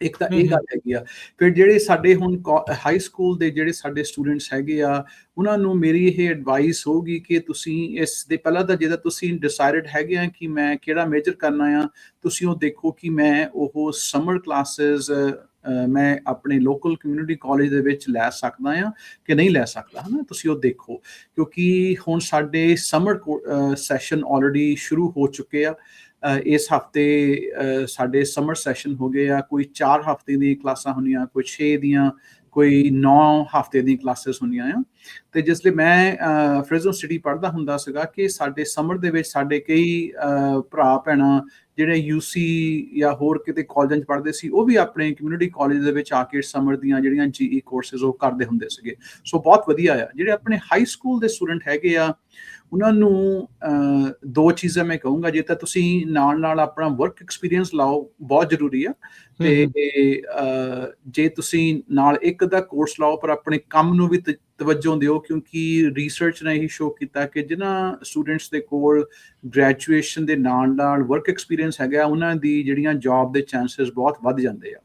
ਇੱਕ ਤਾਂ ਇਹ ਗੱਲ ਹੈਗੀ ਆ। ਫਿਰ ਜਿਹੜੇ ਸਾਡੇ ਹੁਣ ਹਾਈ ਸਕੂਲ ਦੇ ਜਿਹੜੇ ਸਾਡੇ ਸਟੂਡੈਂਟਸ ਹੈਗੇ ਆ, ਉਹਨਾਂ ਨੂੰ ਮੇਰੀ ਇਹ ਐਡਵਾਈਸ ਹੋਊਗੀ ਕਿ ਤੁਸੀਂ ਇਸ ਦੇ ਪਹਿਲਾਂ ਤਾਂ ਜਿਹੜਾ ਤੁਸੀਂ ਡਿਸਾਈਡਡ ਹੈਗੇ ਆ ਕਿ ਮੈਂ ਕਿਹੜਾ ਮੇਜਰ ਕਰਨਾ ਆ, ਤੁਸੀਂ ਉਹ ਦੇਖੋ ਕਿ ਮੈਂ ਉਹ ਸਮਰ ਕਲਾਸਿਸ ਮੈਂ ਆਪਣੇ ਲੋਕਲ ਕਮਿਊਨਿਟੀ ਕਾਲਜ ਦੇ ਵਿੱਚ ਲੈ ਸਕਦਾ ਆ ਕਿ ਨਹੀਂ ਲੈ ਸਕਦਾ, ਹੈ ਨਾ। ਤੁਸੀਂ ਉਹ ਦੇਖੋ, ਕਿਉਂਕਿ ਹੁਣ ਸਾਡੇ ਸਮਰ ਸੈਸ਼ਨ ਆਲਰੇਡੀ ਸ਼ੁਰੂ ਹੋ ਚੁੱਕੇ ਆ। ਇਸ ਹਫ਼ਤੇ ਸਾਡੇ ਸਮਰ ਸੈਸ਼ਨ ਹੋ ਗਏ ਆ। ਕੋਈ 4 ਹਫ਼ਤੇ ਦੀ ਕਲਾਸਾਂ ਹੁੰਦੀਆਂ, ਕੋਈ 6 ਦੀਆਂ, ਕੋਈ 9 ਹਫ਼ਤੇ ਦੀ ਕਲਾਸਿਸ ਹੁੰਦੀਆਂ ਆ। ਅਤੇ ਜਿਸ ਲਈ ਮੈਂ ਫ੍ਰਿਜ਼ਨ ਸਿਟੀ ਪੜ੍ਹਦਾ ਹੁੰਦਾ ਸੀਗਾ ਕਿ ਸਾਡੇ ਸਮਰ ਦੇ ਵਿੱਚ ਸਾਡੇ ਕਈ ਭਰਾ ਭੈਣਾਂ ਜਿਹੜੇ UC ਜਾਂ ਹੋਰ ਕਿਤੇ ਕਾਲਜਾਂ 'ਚ ਪੜ੍ਹਦੇ ਸੀ, ਉਹ ਵੀ ਆਪਣੇ ਕਮਿਊਨਿਟੀ ਕਾਲਜ ਦੇ ਵਿੱਚ ਆ ਕੇ ਸਮਰ ਦੀਆਂ ਜਿਹੜੀਆਂ GE ਕੋਰਸਿਸ ਉਹ ਕਰਦੇ ਹੁੰਦੇ ਸੀਗੇ। ਸੋ ਬਹੁਤ ਵਧੀਆ ਆ। ਜਿਹੜੇ ਆਪਣੇ ਹਾਈ ਸਕੂਲ ਦੇ ਸਟੂਡੈਂਟ ਹੈਗੇ ਆ, ਉਹਨਾਂ ਨੂੰ 2 ਚੀਜ਼ਾਂ ਮੈਂ ਕਹੂੰਗਾ। ਜੇ ਤਾਂ ਤੁਸੀਂ ਨਾਲ ਆਪਣਾ ਵਰਕ ਐਕਸਪੀਰੀਅੰਸ ਲਾਓ, ਬਹੁਤ ਜ਼ਰੂਰੀ ਆ। ਅਤੇ ਜੇ ਤੁਸੀਂ ਨਾਲ ਇੱਕ ਅੱਧਾ ਕੋਰਸ ਲਾਓ, ਪਰ ਆਪਣੇ ਕੰਮ ਨੂੰ ਵੀ ਤਵੱਜੋ ਦਿਓ, ਕਿਉਂਕਿ ਰਿਸਰਚ ਨੇ ਇਹੀ ਸ਼ੋ ਕੀਤਾ ਕਿ ਜਿਨ੍ਹਾਂ ਸਟੂਡੈਂਟਸ ਦੇ ਕੋਲ ਗ੍ਰੈਜੂਏਸ਼ਨ ਦੇ ਨਾਲ ਵਰਕ ਐਕਸਪੀਰੀਅੰਸ ਹੈਗਾ, ਉਹਨਾਂ ਦੀ ਜਿਹੜੀਆਂ ਜੌਬ ਦੇ ਚਾਂਸਿਸ ਬਹੁਤ ਵੱਧ ਜਾਂਦੇ ਆ।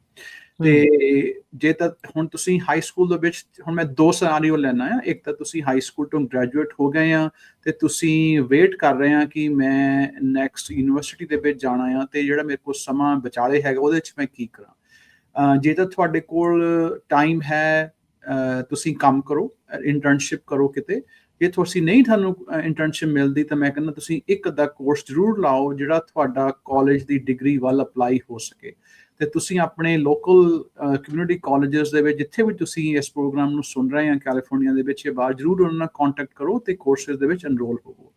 ਅਤੇ ਜੇ ਤਾਂ ਹੁਣ ਤੁਸੀਂ ਹਾਈ ਸਕੂਲ ਦੇ ਵਿੱਚ, ਹੁਣ ਮੈਂ 2 ਸਿਨਾਰੀਓ ਲੈਣਾ ਆ। ਇੱਕ ਤਾਂ ਤੁਸੀਂ ਹਾਈ ਸਕੂਲ ਤੋਂ ਗ੍ਰੈਜੂਏਟ ਹੋ ਗਏ ਆ ਅਤੇ ਤੁਸੀਂ ਵੇਟ ਕਰ ਰਹੇ ਆ ਕਿ ਮੈਂ ਨੈਕਸਟ ਯੂਨੀਵਰਸਿਟੀ ਦੇ ਵਿੱਚ ਜਾਣਾ ਆ, ਅਤੇ ਜਿਹੜਾ ਮੇਰੇ ਕੋਲ ਸਮਾਂ ਵਿਚਾਲੇ ਹੈਗਾ ਉਹਦੇ 'ਚ ਮੈਂ ਕੀ ਕਰਾਂ। ਜੇ ਤਾਂ ਤੁਹਾਡੇ ਕੋਲ ਟਾਈਮ ਹੈ, ਤੁਸੀਂ ਕੰਮ ਕਰੋ, ਇੰਟਰਨਸ਼ਿਪ ਕਰੋ ਕਿਤੇ। ਜੇ ਤੁਹਾਨੂੰ ਇੰਟਰਨਸ਼ਿਪ ਮਿਲਦੀ, ਤਾਂ ਮੈਂ ਕਹਿੰਦਾ ਤੁਸੀਂ ਇੱਕ ਅੱਧਾ ਕੋਰਸ ਜ਼ਰੂਰ ਲਾਓ ਜਿਹੜਾ ਤੁਹਾਡਾ ਕਾਲਜ ਦੀ ਡਿਗਰੀ ਵੱਲ ਅਪਲਾਈ ਹੋ ਸਕੇ। ਅਤੇ ਤੁਸੀਂ ਆਪਣੇ ਲੋਕਲ ਕਮਿਊਨਿਟੀ ਕਾਲਜਸ ਦੇ ਵਿੱਚ, ਜਿੱਥੇ ਵੀ ਤੁਸੀਂ ਇਸ ਪ੍ਰੋਗਰਾਮ ਨੂੰ ਸੁਣ ਰਹੇ ਆ ਕੈਲੀਫੋਰਨੀਆ ਦੇ ਵਿੱਚ ਜਾਂ ਬਾਹਰ, ਜ਼ਰੂਰ ਉਹਨਾਂ ਨਾਲ ਕੰਟੈਕਟ ਕਰੋ ਅਤੇ ਕੋਰਸਿਸ ਦੇ ਵਿੱਚ ਐਨਰੋਲ ਹੋਵੋ।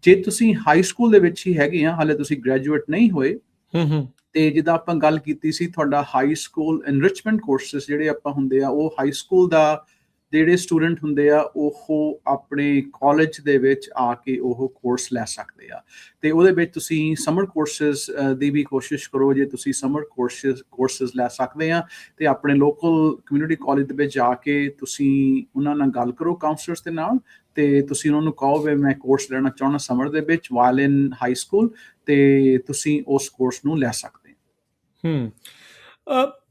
ਜੇ ਤੁਸੀਂ ਹਾਈ ਸਕੂਲ ਦੇ ਵਿੱਚ ਹੀ ਹੈਗੇ ਆ, ਹਾਲੇ ਤੁਸੀਂ ਗ੍ਰੈਜੂਏਟ ਨਹੀਂ ਹੋਏ, ਅਤੇ ਜਿੱਦਾਂ ਆਪਾਂ ਗੱਲ ਕੀਤੀ ਸੀ, ਤੁਹਾਡਾ ਹਾਈ ਸਕੂਲ ਐਨਰਿਚਮੈਂਟ ਕੋਰਸਿਸ ਜਿਹੜੇ ਆਪਾਂ ਹੁੰਦੇ ਆ, ਉਹ ਹਾਈ ਸਕੂਲ ਦਾ ਜਿਹੜੇ ਸਟੂਡੈਂਟ ਹੁੰਦੇ ਆ, ਉਹ ਆਪਣੇ ਕਾਲਜ ਦੇ ਵਿੱਚ ਆ ਕੇ ਉਹ ਕੋਰਸ ਲੈ ਸਕਦੇ ਆ। ਅਤੇ ਉਹਦੇ ਵਿੱਚ ਤੁਸੀਂ ਸਮਰ ਕੋਰਸਿਸ ਦੀ ਵੀ ਕੋਸ਼ਿਸ਼ ਕਰੋ। ਜੇ ਤੁਸੀਂ ਸਮਰ ਕੋਰਸਿਸ ਲੈ ਸਕਦੇ ਆ, ਅਤੇ ਆਪਣੇ ਲੋਕਲ ਕਮਿਊਨਿਟੀ ਕਾਲਜ ਦੇ ਵਿੱਚ ਜਾ ਕੇ ਤੁਸੀਂ ਉਹਨਾਂ ਨਾਲ ਗੱਲ ਕਰੋ, ਕਾਉਂਸਲਰਸ ਦੇ ਨਾਲ, ਅਤੇ ਤੁਸੀਂ ਉਹਨਾਂ ਨੂੰ ਕਹੋ ਵੀ ਮੈਂ ਕੋਰਸ ਲੈਣਾ ਚਾਹੁੰਦਾ ਸਮਰ ਦੇ ਵਿੱਚ ਵਾਈਲ ਇਨ ਹਾਈ ਸਕੂਲ, ਅਤੇ ਤੁਸੀਂ ਉਸ ਕੋਰਸ ਨੂੰ ਲੈ ਸਕਦੇ ਹੋ।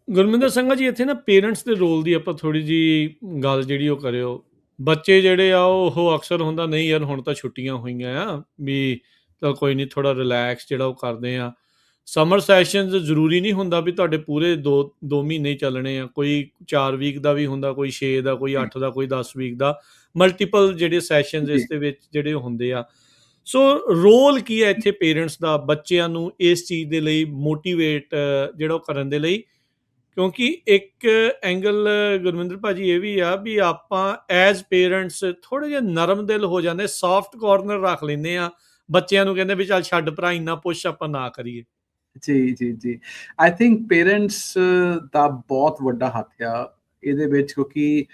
ਗੁਰਮਿੰਦਰ ਸਿੰਘਾ ਜੀ, ਇੱਥੇ ਨਾ ਪੇਰੈਂਟਸ ਦੇ ਰੋਲ ਦੀ ਆਪਾਂ ਥੋੜ੍ਹੀ ਜਿਹੀ ਗੱਲ ਜਿਹੜੀ ਉਹ ਕਰਿਓ। ਬੱਚੇ ਜਿਹੜੇ ਆ ਉਹ ਅਕਸਰ ਹੁੰਦਾ ਨਹੀਂ ਯਾਰ ਹੁਣ ਤਾਂ ਛੁੱਟੀਆਂ ਹੋਈਆਂ ਆ, ਵੀ ਤਾਂ ਕੋਈ ਨਹੀਂ, ਥੋੜ੍ਹਾ ਰਿਲੈਕਸ ਜਿਹੜਾ ਉਹ ਕਰਦੇ ਆ। ਸਮਰ ਸੈਸ਼ਨਜ਼ ਜ਼ਰੂਰੀ ਨਹੀਂ ਹੁੰਦਾ ਵੀ ਤੁਹਾਡੇ ਪੂਰੇ 2 ਮਹੀਨੇ ਹੀ ਚੱਲਣੇ ਆ। ਕੋਈ 4 ਵੀਕ ਦਾ ਵੀ ਹੁੰਦਾ, ਕੋਈ 6 ਦਾ, ਕੋਈ 8 ਦਾ, ਕੋਈ 10 ਵੀਕ ਦਾ, ਮਲਟੀਪਲ ਜਿਹੜੇ ਸੈਸ਼ਨਜ਼ ਇਸ ਦੇ ਵਿੱਚ ਜਿਹੜੇ ਹੁੰਦੇ ਆ। ਸੋ ਰੋਲ ਕੀ ਹੈ ਇੱਥੇ ਪੇਰੈਂਟਸ ਦਾ ਬੱਚਿਆਂ ਨੂੰ ਇਸ ਚੀਜ਼ ਦੇ ਲਈ ਮੋਟੀਵੇਟ ਜਿਹੜਾ ਉਹ ਕਰਨ ਦੇ ਲਈ? ਕਿਉਂਕਿ ਇੱਕ ਐਂਗਲ ਗੁਰਮਿੰਦਰ ਭਾਜੀ ਇਹ ਵੀ ਆ ਵੀ ਆਪਾਂ ਐਜ਼ ਪੇਰੈਂਟਸ ਥੋੜ੍ਹੇ ਜਿਹੇ ਨਰਮ ਦਿਲ ਹੋ ਜਾਂਦੇ, ਸੌਫਟ ਕਾਰਨਰ ਰੱਖ ਲੈਂਦੇ ਆ, ਬੱਚਿਆਂ ਨੂੰ ਕਹਿੰਦੇ ਵੀ ਚੱਲ ਛੱਡ ਭਰਾ, ਇੰਨਾ ਪੁਸ਼ ਆਪਾਂ ਨਾ ਕਰੀਏ। ਜੀ। ਆਈ ਥਿੰਕ ਪੇਰੈਂਟਸ ਦਾ ਬਹੁਤ ਵੱਡਾ ਹੱਥ ਆ ਇਹਦੇ ਵਿੱਚ, ਕਿਉਂਕਿ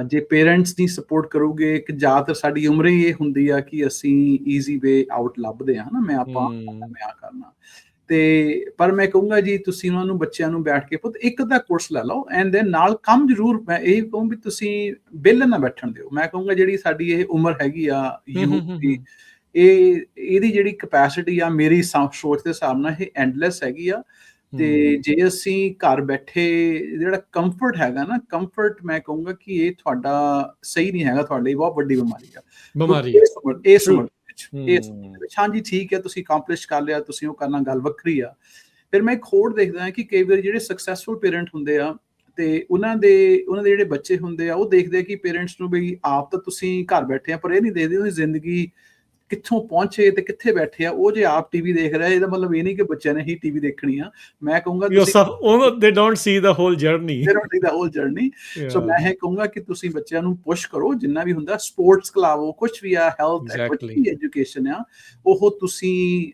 ਜੇ ਪੇਰੈਂਟਸ ਨਹੀਂ ਸਪੋਰਟ ਕਰੋਗੇ, ਇੱਕ ਜ਼ਿਆਦਾਤਰ ਸਾਡੀ ਉਮਰ ਹੀ ਇਹ ਹੁੰਦੀ ਆ ਕਿ ਅਸੀਂ ਈਜ਼ੀ ਵੇ ਆਊਟ ਲੱਭਦੇ ਹਾਂ ਨਾ, ਮੈਂ ਆ ਕਰਨਾ। ਤੇ ਪਰ ਮੈਂ ਕਹੂੰਗਾ ਜੀ, ਤੁਸੀਂ ਉਹਨਾਂ ਨੂੰ, ਬੱਚਿਆਂ ਨੂੰ ਬੈਠ ਕੇ ਪੁੱਤ ਇੱਕ ਅੱਧਾ ਕੋਰਸ ਲੈ ਲਓ, ਐਂਡ ਦੈਨ ਨਾਲ ਕੰਮ ਜ਼ਰੂਰ। ਮੈਂ ਇਹ ਕਹੂੰ ਵੀ ਤੁਸੀਂ ਵਿਹਲੇ ਨਾ ਬੈਠਣ ਦਿਓ। ਮੈਂ ਕਹੂੰਗਾ ਜਿਹੜੀ ਸਾਡੀ ਇਹ ਉਮਰ ਹੈਗੀ ਆ ਯੂਥ ਦੀ, ਇਹਦੀ ਜਿਹੜੀ ਕਪੈਸਿਟੀ ਆ, ਮੇਰੀ ਸੋਚ ਦੇ ਹਿਸਾਬ ਨਾਲ ਇਹ ਐਂਡਲੈਸ ਹੈਗੀ ਆ। ਤੇ ਜੇ ਅਸੀਂ ਘਰ ਬੈਠੇ ਜਿਹੜਾ ਕੰਫਰਟ ਹੈਗਾ ਨਾ, ਕੰਫਰਟ ਮੈਂ ਕਹੂੰਗਾ ਕਿ ਇਹ ਤੁਹਾਡਾ ਸਹੀ ਨਹੀਂ ਹੈਗਾ, ਤੁਹਾਡੇ ਲਈ ਬਹੁਤ ਵੱਡੀ ਬਿਮਾਰੀ ਆ ਇਸ ਉਮਰ ਵਿੱਚ। ਹਾਂਜੀ ਠੀਕ ਹੈ, ਤੁਸੀਂ ਅਕੰਪਲਿਸ਼ ਕਰ ਲਿਆ, ਤੁਸੀਂ ਉਹ ਕਰਨਾ, ਗੱਲ ਵੱਖਰੀ ਆ। ਫਿਰ ਮੈਂ ਇੱਕ ਹੋਰ ਦੇਖਦਾ ਕਿ ਕਈ ਵਾਰੀ ਜਿਹੜੇ ਸਕਸੈਸਫੁਲ ਪੇਰੈਂਟ ਹੁੰਦੇ ਆ, ਤੇ ਉਹਨਾਂ ਦੇ ਜਿਹੜੇ ਬੱਚੇ ਹੁੰਦੇ ਆ, ਉਹ ਦੇਖਦੇ ਆ ਕਿ ਪੇਰੈਂਟਸ ਨੂੰ ਵੀ ਆਪ ਤਾਂ ਤੁਸੀਂ ਘਰ ਬੈਠੇ ਆ, ਪਰ ਇਹ ਨਹੀਂ ਦੇਖਦੇ ਉਹਦੀ ਜ਼ਿੰਦਗੀ ਕਿੱਥੋਂ ਪਹੁੰਚੇ ਤੇ ਕਿੱਥੇ ਬੈਠੇ ਆ। ਉਹ ਜੇ ਆਪ ਟੀਵੀ ਦੇਖ ਰਿਹਾ, ਇਹਦਾ ਮਤਲਬ ਇਹ ਨਹੀਂ ਕਿ ਬੱਚਿਆਂ ਨੇ ਹੀ ਟੀਵੀ ਦੇਖਣੀ ਆ। ਮੈਂ ਕਹੂੰਗਾ they don't see the whole journey. ਸੋ ਮੈਂ ਇਹ ਕਹੂੰਗਾ ਕਿ ਤੁਸੀਂ ਬੱਚਿਆਂ ਨੂੰ ਪੁਸ਼ ਕਰੋ, ਜਿੰਨਾ ਵੀ ਹੁੰਦਾ, ਸਪੋਰਟਸ ਕਲਾਵੋ, ਕੁਛ ਵੀ ਆ, ਹੈਲਥ, ਐਜੂਕੇਸ਼ਨ ਆ, ਉਹ ਤੁਸੀਂ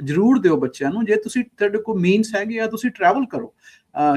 ਜ਼ਰੂਰ ਦਿਓ ਬੱਚਿਆਂ ਨੂੰ। ਜੇ ਤੁਸੀਂ, ਤੁਹਾਡੇ ਕੋਲ ਮੀਨਸ ਹੈਗੇ ਆ, ਤੁਸੀਂ ਟਰੈਵਲ ਕਰੋ,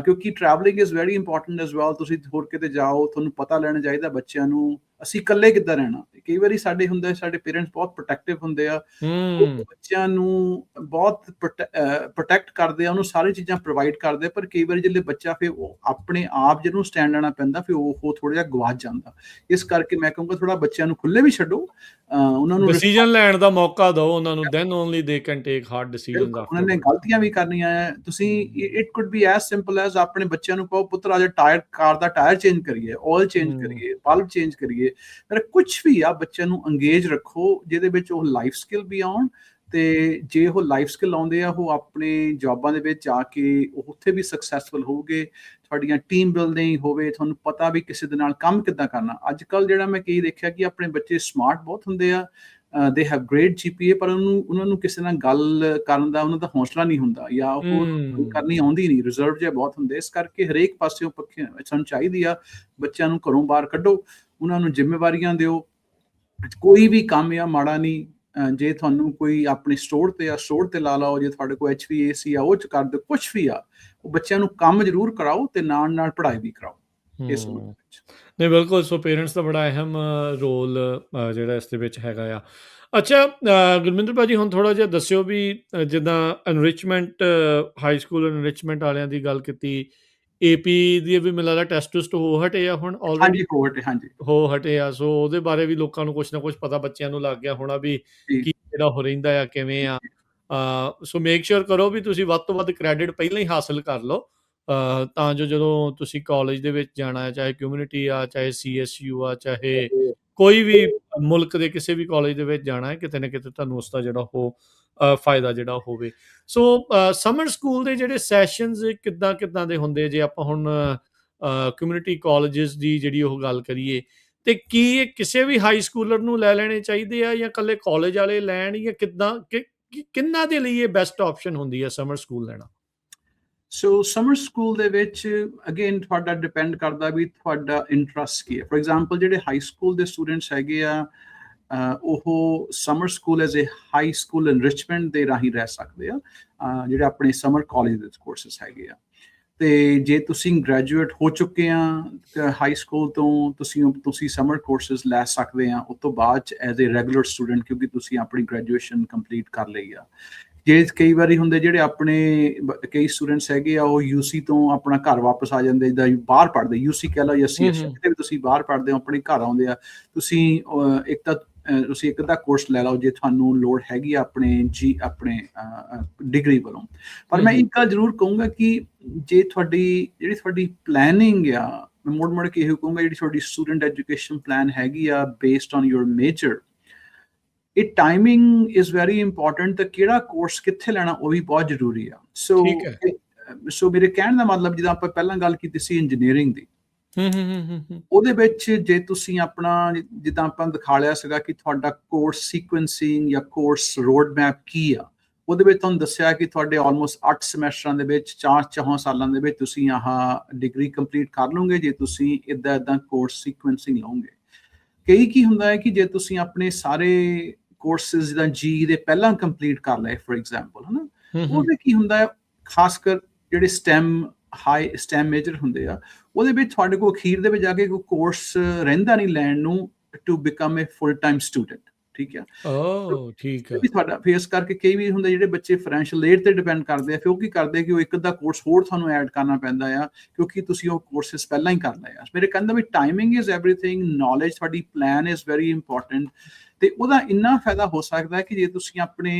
ਕਿਉਂਕਿ travelling is very important as well. ਤੁਸੀਂ ਹੋਰ ਕਿਤੇ ਜਾਓ, ਤੁਹਾਨੂੰ ਪਤਾ ਲੈਣਾ ਚਾਹੀਦਾ ਬੱਚਿਆਂ ਨੂੰ ਅਸੀਂ ਇਕੱਲੇ ਕਿੱਦਾਂ ਰਹਿਣਾ, ਕਈ ਵਾਰੀ ਸਾਡੇ ਹੁੰਦੇ ਸਾਡੇ ਪੇਰੈਂਟਸ ਬਹੁਤ ਪ੍ਰੋਟੈਕਟਿਵ ਹੁੰਦੇ ਆ, ਉਹ ਹੂੰ ਬੱਚਿਆਂ ਨੂੰ ਬਹੁਤ ਪ੍ਰੋਟੈਕਟ ਕਰਦੇ ਆ, ਉਹਨੂੰ ਸਾਰੀ ਚੀਜ਼ਾਂ ਪ੍ਰੋਵਾਈਡ ਕਰਦੇ, ਪਰ ਕਈ ਵਾਰੀ ਜਦੋਂ ਬੱਚਾ ਫਿਰ ਉਹ ਆਪਣੇ ਆਪ ਜਿਹਨੂੰ ਸਟੈਂਡ ਲੈਣਾ ਪੈਂਦਾ, ਫਿਰ ਉਹ ਥੋੜ੍ਹਾ ਜਿਹਾ ਗਵਾਚ ਜਾਂਦਾ। ਇਸ ਕਰਕੇ ਮੈਂ ਕਹੂੰਗਾ ਥੋੜ੍ਹਾ ਬੱਚਿਆਂ ਨੂੰ ਖੁੱਲ੍ਹੇ ਵੀ ਛੱਡੋ, ਉਹਨਾਂ ਨੂੰ ਡਿਸੀਜਨ ਲੈਣ ਦਾ ਮੌਕਾ ਦਿਓ ਉਹਨਾਂ ਨੂੰ, then only they can take hard decisions ਬਿਲਕੁਲ, ਉਹਨਾਂ ਨੇ ਆਫਟਰਵਰਡ। ਗਲਤੀਆਂ ਵੀ ਕਰਨੀਆਂ ਹੈ। ਤੁਸੀਂ it could be as simple as ਆਪਣੇ ਬੱਚਿਆਂ ਨੂੰ ਕਹੋ ਪੁੱਤਰ ਅੱਜ ਕਾਰ ਦਾ ਟਾਇਰ ਚੇਂਜ ਕਰੀਏ, ਆਇਲ ਚੇਂਜ ਕਰੀਏ, ਬਲਬ ਚੇਂਜ ਕਰੀਏ, ਪਰ ਕੁਛ ਵੀ ਆ ਬੱਚਿਆਂ ਨੂੰ ਅੰਗੇਜ ਰੱਖੋ ਜਿਹਦੇ ਵਿੱਚ ਉਹ ਲਾਈਫ ਸਕਿੱਲ ਵੀ ਆਉਣ, ਤੇ ਜੇ ਉਹ ਲਾਈਫ ਸਕਿੱਲ ਆਉਂਦੇ ਆ ਉਹ ਆਪਣੇ ਜੌਬਾਂ ਦੇ ਵਿੱਚ ਜਾ ਕੇ ਉਹ ਉੱਥੇ ਵੀ ਸਕਸੈਸਫੁਲ ਹੋਊਗੇ। ਤੁਹਾਡੀਆਂ ਟੀਮ ਬਿਲਡਿੰਗ ਹੋਵੇ, ਤੁਹਾਨੂੰ ਪਤਾ ਵੀ ਕਿਸੇ ਦੇ ਨਾਲ ਕੰਮ ਕਿੱਦਾਂ ਕਰਨਾ। ਅੱਜ ਕੱਲ੍ਹ ਜਿਹੜਾ ਮੈਂ ਕਈ ਦੇਖਿਆ ਕਿ ਆਪਣੇ ਬੱਚੇ ਸਮਾਰਟ ਬਹੁਤ ਹੁੰਦੇ ਆ, ਦੇ ਹੈਵ ਗ੍ਰੇਟ GPA, ਪਰ ਉਹਨਾਂ ਨੂੰ ਕਿਸੇ ਨਾਲ ਗੱਲ ਕਰਨ ਦਾ ਉਹਨਾਂ ਦਾ ਹੌਸਲਾ ਨਹੀਂ ਹੁੰਦਾ, ਜਾਂ ਉਹ ਗੱਲ ਕਰਨੀ ਆਉਂਦੀ ਨਹੀਂ, ਰਿਜ਼ਰਵ ਜਿਹਾ ਬਹੁਤ ਹੁੰਦੇ। ਇਸ ਕਰਕੇ ਹਰੇਕ ਪਾਸਿਓਂ ਪੱਖੇ ਸਾਨੂੰ ਚਾਹੀਦੀ ਆ ਬੱਚਿਆਂ ਨੂੰ ਘਰੋਂ ਬਾਹਰ ਕੱਢੋ, ਉਹਨਾਂ ਨੂੰ ਜ਼ਿੰਮੇਵਾਰੀਆਂ ਦਿਓ। ਕੋਈ ਵੀ ਕੰਮ ਆ ਮਾੜਾ ਨਹੀਂ, ਜੇ ਤੁਹਾਨੂੰ ਕੋਈ ਆਪਣੇ ਸਟੋਰ ਤੇ ਲਾ ਲਓ, ਜੇ ਤੁਹਾਡੇ ਕੋਲ HVAC ਆ ਉਹ 'ਚ ਕਰ ਦਿਓ, ਕੁਛ ਵੀ ਆ, ਉਹ ਬੱਚਿਆਂ ਨੂੰ ਕੰਮ ਜ਼ਰੂਰ ਕਰਾਓ ਤੇ ਨਾਲ ਨਾਲ ਪੜ੍ਹਾਈ ਵੀ ਕਰਾਓ ਇਸ ਉਮਰ ਵਿੱਚ। ਨਹੀਂ ਬਿਲਕੁਲ, ਸੋ ਪੇਰੈਂਟਸ ਦਾ ਬੜਾ ਅਹਿਮ ਰੋਲ ਜਿਹੜਾ ਇਸ ਦੇ ਵਿੱਚ ਹੈਗਾ ਆ। ਅੱਛਾ ਗੁਰਮਿੰਦਰ ਭਾਜੀ, ਹੁਣ ਥੋੜ੍ਹਾ ਜਿਹਾ ਦੱਸਿਓ ਵੀ ਜਿੱਦਾਂ ਐਨਰਿਚਮੈਂਟ, ਹਾਈ ਸਕੂਲ ਐਨਰਿਚਮੈਂਟ ਵਾਲਿਆਂ ਦੀ ਗੱਲ ਕੀਤੀ, AP ਦੀ ਵੀ ਮੈਨੂੰ ਲੱਗਦਾ ਟੈਸਟ ਟੁਸਟ ਹੋ ਹਟੇ ਆ ਹੁਣ ਆਲਰੇਡੀ, ਹਾਂਜੀ, ਕੋਵਿਡ, ਹਾਂਜੀ ਹੋ ਹਟੇ ਆ, ਸੋ ਉਹਦੇ ਬਾਰੇ ਵੀ ਲੋਕਾਂ ਨੂੰ ਕੁਛ ਨਾ ਕੁਛ ਪਤਾ ਬੱਚਿਆਂ ਨੂੰ ਲੱਗ ਗਿਆ ਹੋਣਾ ਵੀ ਜੀ ਕੀ ਜਿਹੜਾ ਹੋ ਰਹਿੰਦਾ ਆ, ਕਿਵੇਂ ਜੀ ਆ। ਜੀ। ਸੋ ਮੇਕ ਸ਼ੋਰ ਕਰੋ ਵੀ ਤੁਸੀਂ ਵੱਧ ਤੋਂ ਵੱਧ ਕ੍ਰੈਡਿਟ ਪਹਿਲਾਂ ਹੀ ਹਾਸਲ ਕਰ ਲਓ, ਤਾਂ ਜੋ ਜਦੋਂ ਤੁਸੀਂ ਕਾਲਜ ਦੇ ਵਿੱਚ ਜਾਣਾ ਹੈ, ਚਾਹੇ ਕਮਿਊਨਿਟੀ ਆ, ਚਾਹੇ CSU ਆ, ਚਾਹੇ ਕੋਈ ਵੀ ਮੁਲਕ ਦੇ ਕਿਸੇ ਵੀ ਕਾਲਜ ਦੇ ਵਿੱਚ ਜਾਣਾ ਹੈ, ਕਿਤੇ ਨਾ ਕਿਤੇ ਤੁਹਾਨੂੰ ਉਸ ਦਾ ਜਿਹੜਾ ਉਹ ਫਾਇਦਾ ਜਿਹੜਾ ਹੋਵੇ। ਸੋ ਸਮਰ ਸਕੂਲ ਦੇ ਜਿਹੜੇ ਸੈਸ਼ਨਸ ਕਿੱਦਾਂ ਦੇ ਹੁੰਦੇ, ਜੇ ਆਪਾਂ ਹੁਣ ਕਮਿਊਨਿਟੀ ਕਾਲਜਸ ਦੀ ਜਿਹੜੀ ਉਹ ਗੱਲ ਕਰੀਏ, ਤੇ ਕੀ ਇਹ ਕਿਸੇ ਵੀ ਹਾਈ ਸਕੂਲਰ ਨੂੰ ਲੈ ਲੈਣੇ ਚਾਹੀਦੇ ਆ, ਜਾਂ ਇਕੱਲੇ ਕਾਲਜ ਵਾਲੇ ਲੈਣ, ਜਾਂ ਕਿੰਨਾਂ ਦੇ ਲਈ ਇਹ ਬੈਸਟ ਆਪਸ਼ਨ ਹੁੰਦੀ ਹੈ ਸਮਰ ਸਕੂਲ ਲੈਣਾ? ਸੋ ਸਮਰ ਸਕੂਲ ਦੇ ਵਿੱਚ ਅਗੇਨ ਤੁਹਾਡਾ ਡਿਪੈਂਡ ਕਰਦਾ ਵੀ ਤੁਹਾਡਾ ਇੰਟਰਸਟ ਕੀ ਹੈ। ਫੋਰ ਐਗਜ਼ਾਮਪਲ ਜਿਹੜੇ ਹਾਈ ਸਕੂਲ ਦੇ ਸਟੂਡੈਂਟਸ ਹੈਗੇ ਆ, ਉਹ summer school as a high school enrichment ਦੇ ਰਾਹੀਂ ਰਹਿ ਸਕਦੇ ਆ, ਜਿਹੜੇ ਆਪਣੇ ਸਮਰ ਕਾਲਜ ਦੇ ਕੋਰਸਿਸ ਹੈਗੇ ਆ। ਤੇ ਜੇ ਤੁਸੀਂ ਗ੍ਰੈਜੂਏਟ ਹੋ ਚੁੱਕੇ ਆ ਹਾਈ ਸਕੂਲ ਤੋਂ, ਤੁਸੀਂ ਸਮਰ ਕੋਰਸਿਸ ਲੈ ਸਕਦੇ ਆ ਉਸ ਤੋਂ ਬਾਅਦ 'ਚ ਐਜ਼ ਏ ਰੈਗੂਲਰ ਸਟੂਡੈਂਟ, ਕਿਉਂਕਿ ਤੁਸੀਂ ਆਪਣੀ ਗ੍ਰੈਜੂਏਸ਼ਨ ਕੰਪਲੀਟ ਕਰ ਲਈ ਆ। ਜੇ ਕਈ ਵਾਰੀ ਹੁੰਦੇ ਜਿਹੜੇ ਆਪਣੇ ਕਈ ਸਟੂਡੈਂਟਸ ਹੈਗੇ ਆ, ਉਹ UC ਤੋਂ ਆਪਣਾ ਘਰ ਵਾਪਸ ਆ ਜਾਂਦੇ, ਜਿੱਦਾਂ ਬਾਹਰ ਪੜ੍ਹਦੇ, UC ਕਹਿ ਲਓ ਜਾਂ CSU, ਕਿਤੇ ਵੀ ਤੁਸੀਂ ਬਾਹਰ ਪੜ੍ਹਦੇ ਹੋ ਆਪਣੇ ਘਰ ਆਉਂਦੇ ਆ, ਤੁਸੀਂ ਤੁਸੀਂ ਇੱਕ ਅੱਧਾ ਕੋਰਸ ਲੈ ਲਓ ਜੇ ਤੁਹਾਨੂੰ ਲੋੜ ਹੈਗੀ ਆ ਆਪਣੇ ਡਿਗਰੀ ਵੱਲੋਂ। ਪਰ ਮੈਂ ਇੱਕ ਗੱਲ ਜ਼ਰੂਰ ਕਹੂੰਗਾ ਕਿ ਜੇ ਤੁਹਾਡੀ ਪਲੈਨਿੰਗ ਆ, ਮੈਂ ਮੁੜ ਕੇ ਇਹੋ ਕਹੂੰਗਾ, ਜਿਹੜੀ ਤੁਹਾਡੀ ਸਟੂਡੈਂਟ ਐਜੂਕੇਸ਼ਨ ਪਲਾਨ ਹੈਗੀ ਆ ਬੇਸਡ ਔਨ ਯੂਰ ਮੇਜਰ, ਇਹ ਟਾਈਮਿੰਗ ਇਜ਼ ਵੈਰੀ ਇੰਪੋਰਟੈਂਟ, ਤੇ ਕਿਹੜਾ ਕੋਰਸ ਕਿੱਥੇ ਲੈਣਾ ਉਹ ਵੀ ਬਹੁਤ ਜ਼ਰੂਰੀ ਆ। ਠੀਕ ਹੈ। ਸੋ ਮੇਰੇ ਕਹਿਣ ਦਾ ਮਤਲਬ, ਜਿੱਦਾਂ ਆਪਾਂ ਪਹਿਲਾਂ ਗੱਲ ਕੀਤੀ ਸੀ ਇੰਜੀਨੀਅਰਿੰਗ ਦੀ, ਉਹਦੇ ਵਿੱਚ ਜੇ ਤੁਸੀਂ ਆਪਣਾ ਜਿੱਦਾਂ ਆਪਾਂ ਦਿਖਾ ਲਿਆ ਸੀਗਾ ਕਿ ਤੁਹਾਡਾ ਕੋਰਸ ਸੀਕੁਐਂਸਿੰਗ ਜਾਂ ਕੋਰਸ ਰੋਡ ਮੈਪ ਕੀ ਆ, ਉਹਦੇ ਵਿੱਚ ਤੁਹਾਨੂੰ ਦੱਸਿਆ ਕਿ ਤੁਹਾਡੇ ਆਲਮੋਸਟ 8 ਸਮੈਸਟਰਾਂ ਦੇ ਵਿੱਚ 4 ਸਾਲਾਂ ਦੇ ਵਿੱਚ ਤੁਸੀਂ ਆਹ ਡਿਗਰੀ ਕੰਪਲੀਟ ਕਰ ਲਓਗੇ ਜੇ ਤੁਸੀਂ ਇੱਦਾਂ ਕੋਰਸ ਸੀਕੁਐਂਸਿੰਗ ਲਓਗੇ। ਕਈ ਕੀ ਹੁੰਦਾ ਹੈ ਕਿ ਜੇ ਤੁਸੀਂ ਆਪਣੇ ਸਾਰੇ ਕੋਰਸਿਸ ਜਿੱਦਾਂ G ਦੇ ਪਹਿਲਾਂ ਕੰਪਲੀਟ ਕਰ ਲਏ ਫੋਰ ਐਗਜ਼ਾਮਪਲ, ਹਨਾ, ਉਹਦੇ ਕੀ ਹੁੰਦਾ ਹੈ, ਖਾਸ ਕਰ ਜਿਹੜੇ ਹਾਈ STEM ਮੇਜਰ ਹੁੰਦੇ ਆ, ਉਹਦੇ ਵਿੱਚ ਤੁਹਾਡੇ ਕੋਲ ਅਖੀਰ ਦੇ ਵਿੱਚ ਜਾ ਕੇ ਕੋਈ ਕੋਰਸ ਰਹਿੰਦਾ ਨਹੀਂ ਲੈਣ ਨੂੰ, to become a full time student. ਠੀਕ ਆ, ਠੀਕ ਆ। ਵੀ ਤੁਹਾਡਾ ਫੇਸ ਕਰਕੇ ਕਈ ਵੀ ਹੁੰਦੇ ਜਿਹੜੇ ਬੱਚੇ ਫਾਈਨੈਂਸ਼ੀਅਲ ਏਡ ਤੇ ਡਿਪੈਂਡ ਕਰਦੇ ਆ, ਫਿਰ ਉਹ ਕੀ ਕਰਦੇ ਕਿ ਉਹ ਇੱਕ ਅੱਧਾ ਕੋਰਸ ਹੋਰ ਤੁਹਾਨੂੰ ਐਡ ਕਰਨਾ ਪੈਂਦਾ ਆ, ਕਿਉਂਕਿ ਤੁਸੀਂ ਉਹ ਕੋਰਸਿਸ ਪਹਿਲਾਂ ਹੀ ਕਰ ਲਏ ਆ। ਮੇਰੇ ਕਹਿੰਦਾ ਵੀ ਟਾਈਮਿੰਗ ਇਜ਼ ਐਵਰੀਥਿੰਗ, ਨੌਲੇਜ ਤੁਹਾਡੀ ਪਲਾਨ ਇਜ਼ ਵੈਰੀ ਇੰਪੋਰਟੈਂਟ, ਤੇ ਉਹਦਾ ਇੰਨਾ ਫਾਇਦਾ ਹੋ ਸਕਦਾ ਹੈ ਕਿ ਜੇ ਤੁਸੀਂ ਆਪਣੇ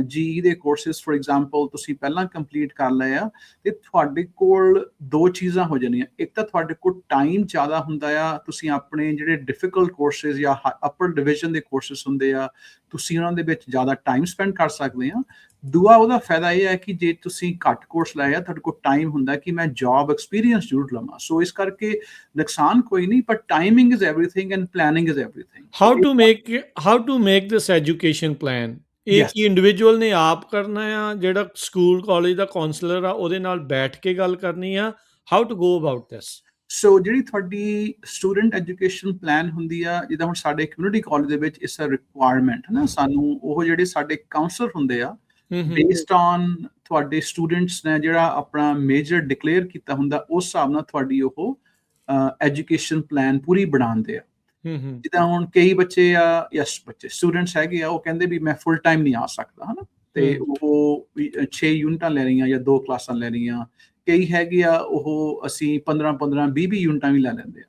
GE ਦੇ ਕੋਰਸਿਸ ਫੋਰ ਐਗਜ਼ਾਮਪਲ ਤੁਸੀਂ ਪਹਿਲਾਂ ਕੰਪਲੀਟ ਕਰ ਲਏ ਆ, ਤੇ ਤੁਹਾਡੇ ਕੋਲ ਦੋ ਚੀਜ਼ਾਂ ਹੋ ਜਾਣੀਆਂ। ਇੱਕ ਤਾਂ ਤੁਹਾਡੇ ਕੋਲ ਟਾਈਮ ਜ਼ਿਆਦਾ ਹੁੰਦਾ ਆ, ਤੁਸੀਂ ਆਪਣੇ ਜਿਹੜੇ ਡਿਫਿਕਲਟ ਕੋਰਸਿਸ ਜਾਂ ਅਪਰ ਡਿਵੀਜ਼ਨ ਦੇ ਕੋਰਸਿਸ ਹੁੰਦੇ ਆ, ਤੁਸੀਂ ਉਹਨਾਂ ਦੇ ਵਿੱਚ ਜ਼ਿਆਦਾ ਟਾਈਮ ਸਪੈਂਡ ਕਰ ਸਕਦੇ ਆ। ਦੂਆ ਉਹਦਾ ਫਾਇਦਾ ਇਹ ਹੈ ਕਿ ਜੇ ਤੁਸੀਂ ਘੱਟ ਕੋਰਸ ਲਾਇਆ, ਤੁਹਾਡੇ ਕੋਲ ਟਾਈਮ ਹੁੰਦਾ ਕਿ ਮੈਂ ਜੌਬ ਐਕਸਪੀਰੀਅੰਸ ਜ਼ਰੂਰ ਲਵਾਂ। ਸੋ ਇਸ ਕਰਕੇ ਨੁਕਸਾਨ ਕੋਈ ਨਹੀਂ, ਪਰ timing is everything and planning is everything. How to make this education plan? ਇਹ ਕੀ ਇੰਡੀਵਿਜੂਅਲ ਨੇ ਆਪ ਕਰਨਾ ਆ, ਜਿਹੜਾ ਸਕੂਲ ਕਾਲਜ ਦਾ ਕਾਉਂਸਲਰ ਆ ਉਹਦੇ ਨਾਲ ਬੈਠ ਕੇ ਗੱਲ ਕਰਨੀ ਆ? How to go about this? So ਜਿਹੜੀ ਤੁਹਾਡੀ ਸਟੂਡੈਂਟ ਐਜੂਕੇਸ਼ਨ ਪਲਾਨ ਹੁੰਦੀ ਆ, ਜਿੱਦਾਂ ਹੁਣ ਸਾਡੇ ਕਮਿਊਨਿਟੀ ਕਾਲਜ ਦੇ ਵਿੱਚ ਇਸ ਰਿਕੁਆਇਰਮੈਂਟ ਹੈ ਨਾ, ਸਾਨੂੰ ਉਹ ਜਿਹੜੇ ਸਾਡੇ ਕਾਉਂਸਲਰ ਹੁੰਦੇ ਆ, ਬੇਸਡ ਔਨ ਤੁਹਾਡੇ ਸਟੂਡੈਂਟਸ ਨੇ ਜਿਹੜਾ ਆਪਣਾ ਮੇਜਰ ਡਿਕਲੇਅਰ ਕੀਤਾ ਹੁੰਦਾ, ਉਸ ਹਿਸਾਬ ਨਾਲ ਤੁਹਾਡੀ ਉਹ ਐਜੂਕੇਸ਼ਨ ਪਲਾਨ ਪੂਰੀ ਬਣਾਉਂਦੇ ਆ। ਜਿੱਦਾਂ ਹੁਣ ਕਈ ਬੱਚੇ ਆ ਬੱਚੇ ਸਟੂਡੈਂਟਸ ਹੈਗੇ ਆ, ਉਹ ਕਹਿੰਦੇ ਵੀ ਮੈਂ ਫੁੱਲ ਟਾਈਮ ਨਹੀਂ ਆ ਸਕਦਾ, ਹਨਾ, ਤੇ ਉਹ 6 ਯੂਨਿਟਾਂ ਲੈ ਰਹੀਆਂ ਜਾਂ 2 ਕਲਾਸਾਂ ਲੈ ਰਹੀਆਂ। ਕਈ ਹੈਗੇ ਆ ਉਹ ਅਸੀਂ 15 20 ਯੂਨਿਟਾਂ ਵੀ ਲੈ ਲੈਂਦੇ ਆ।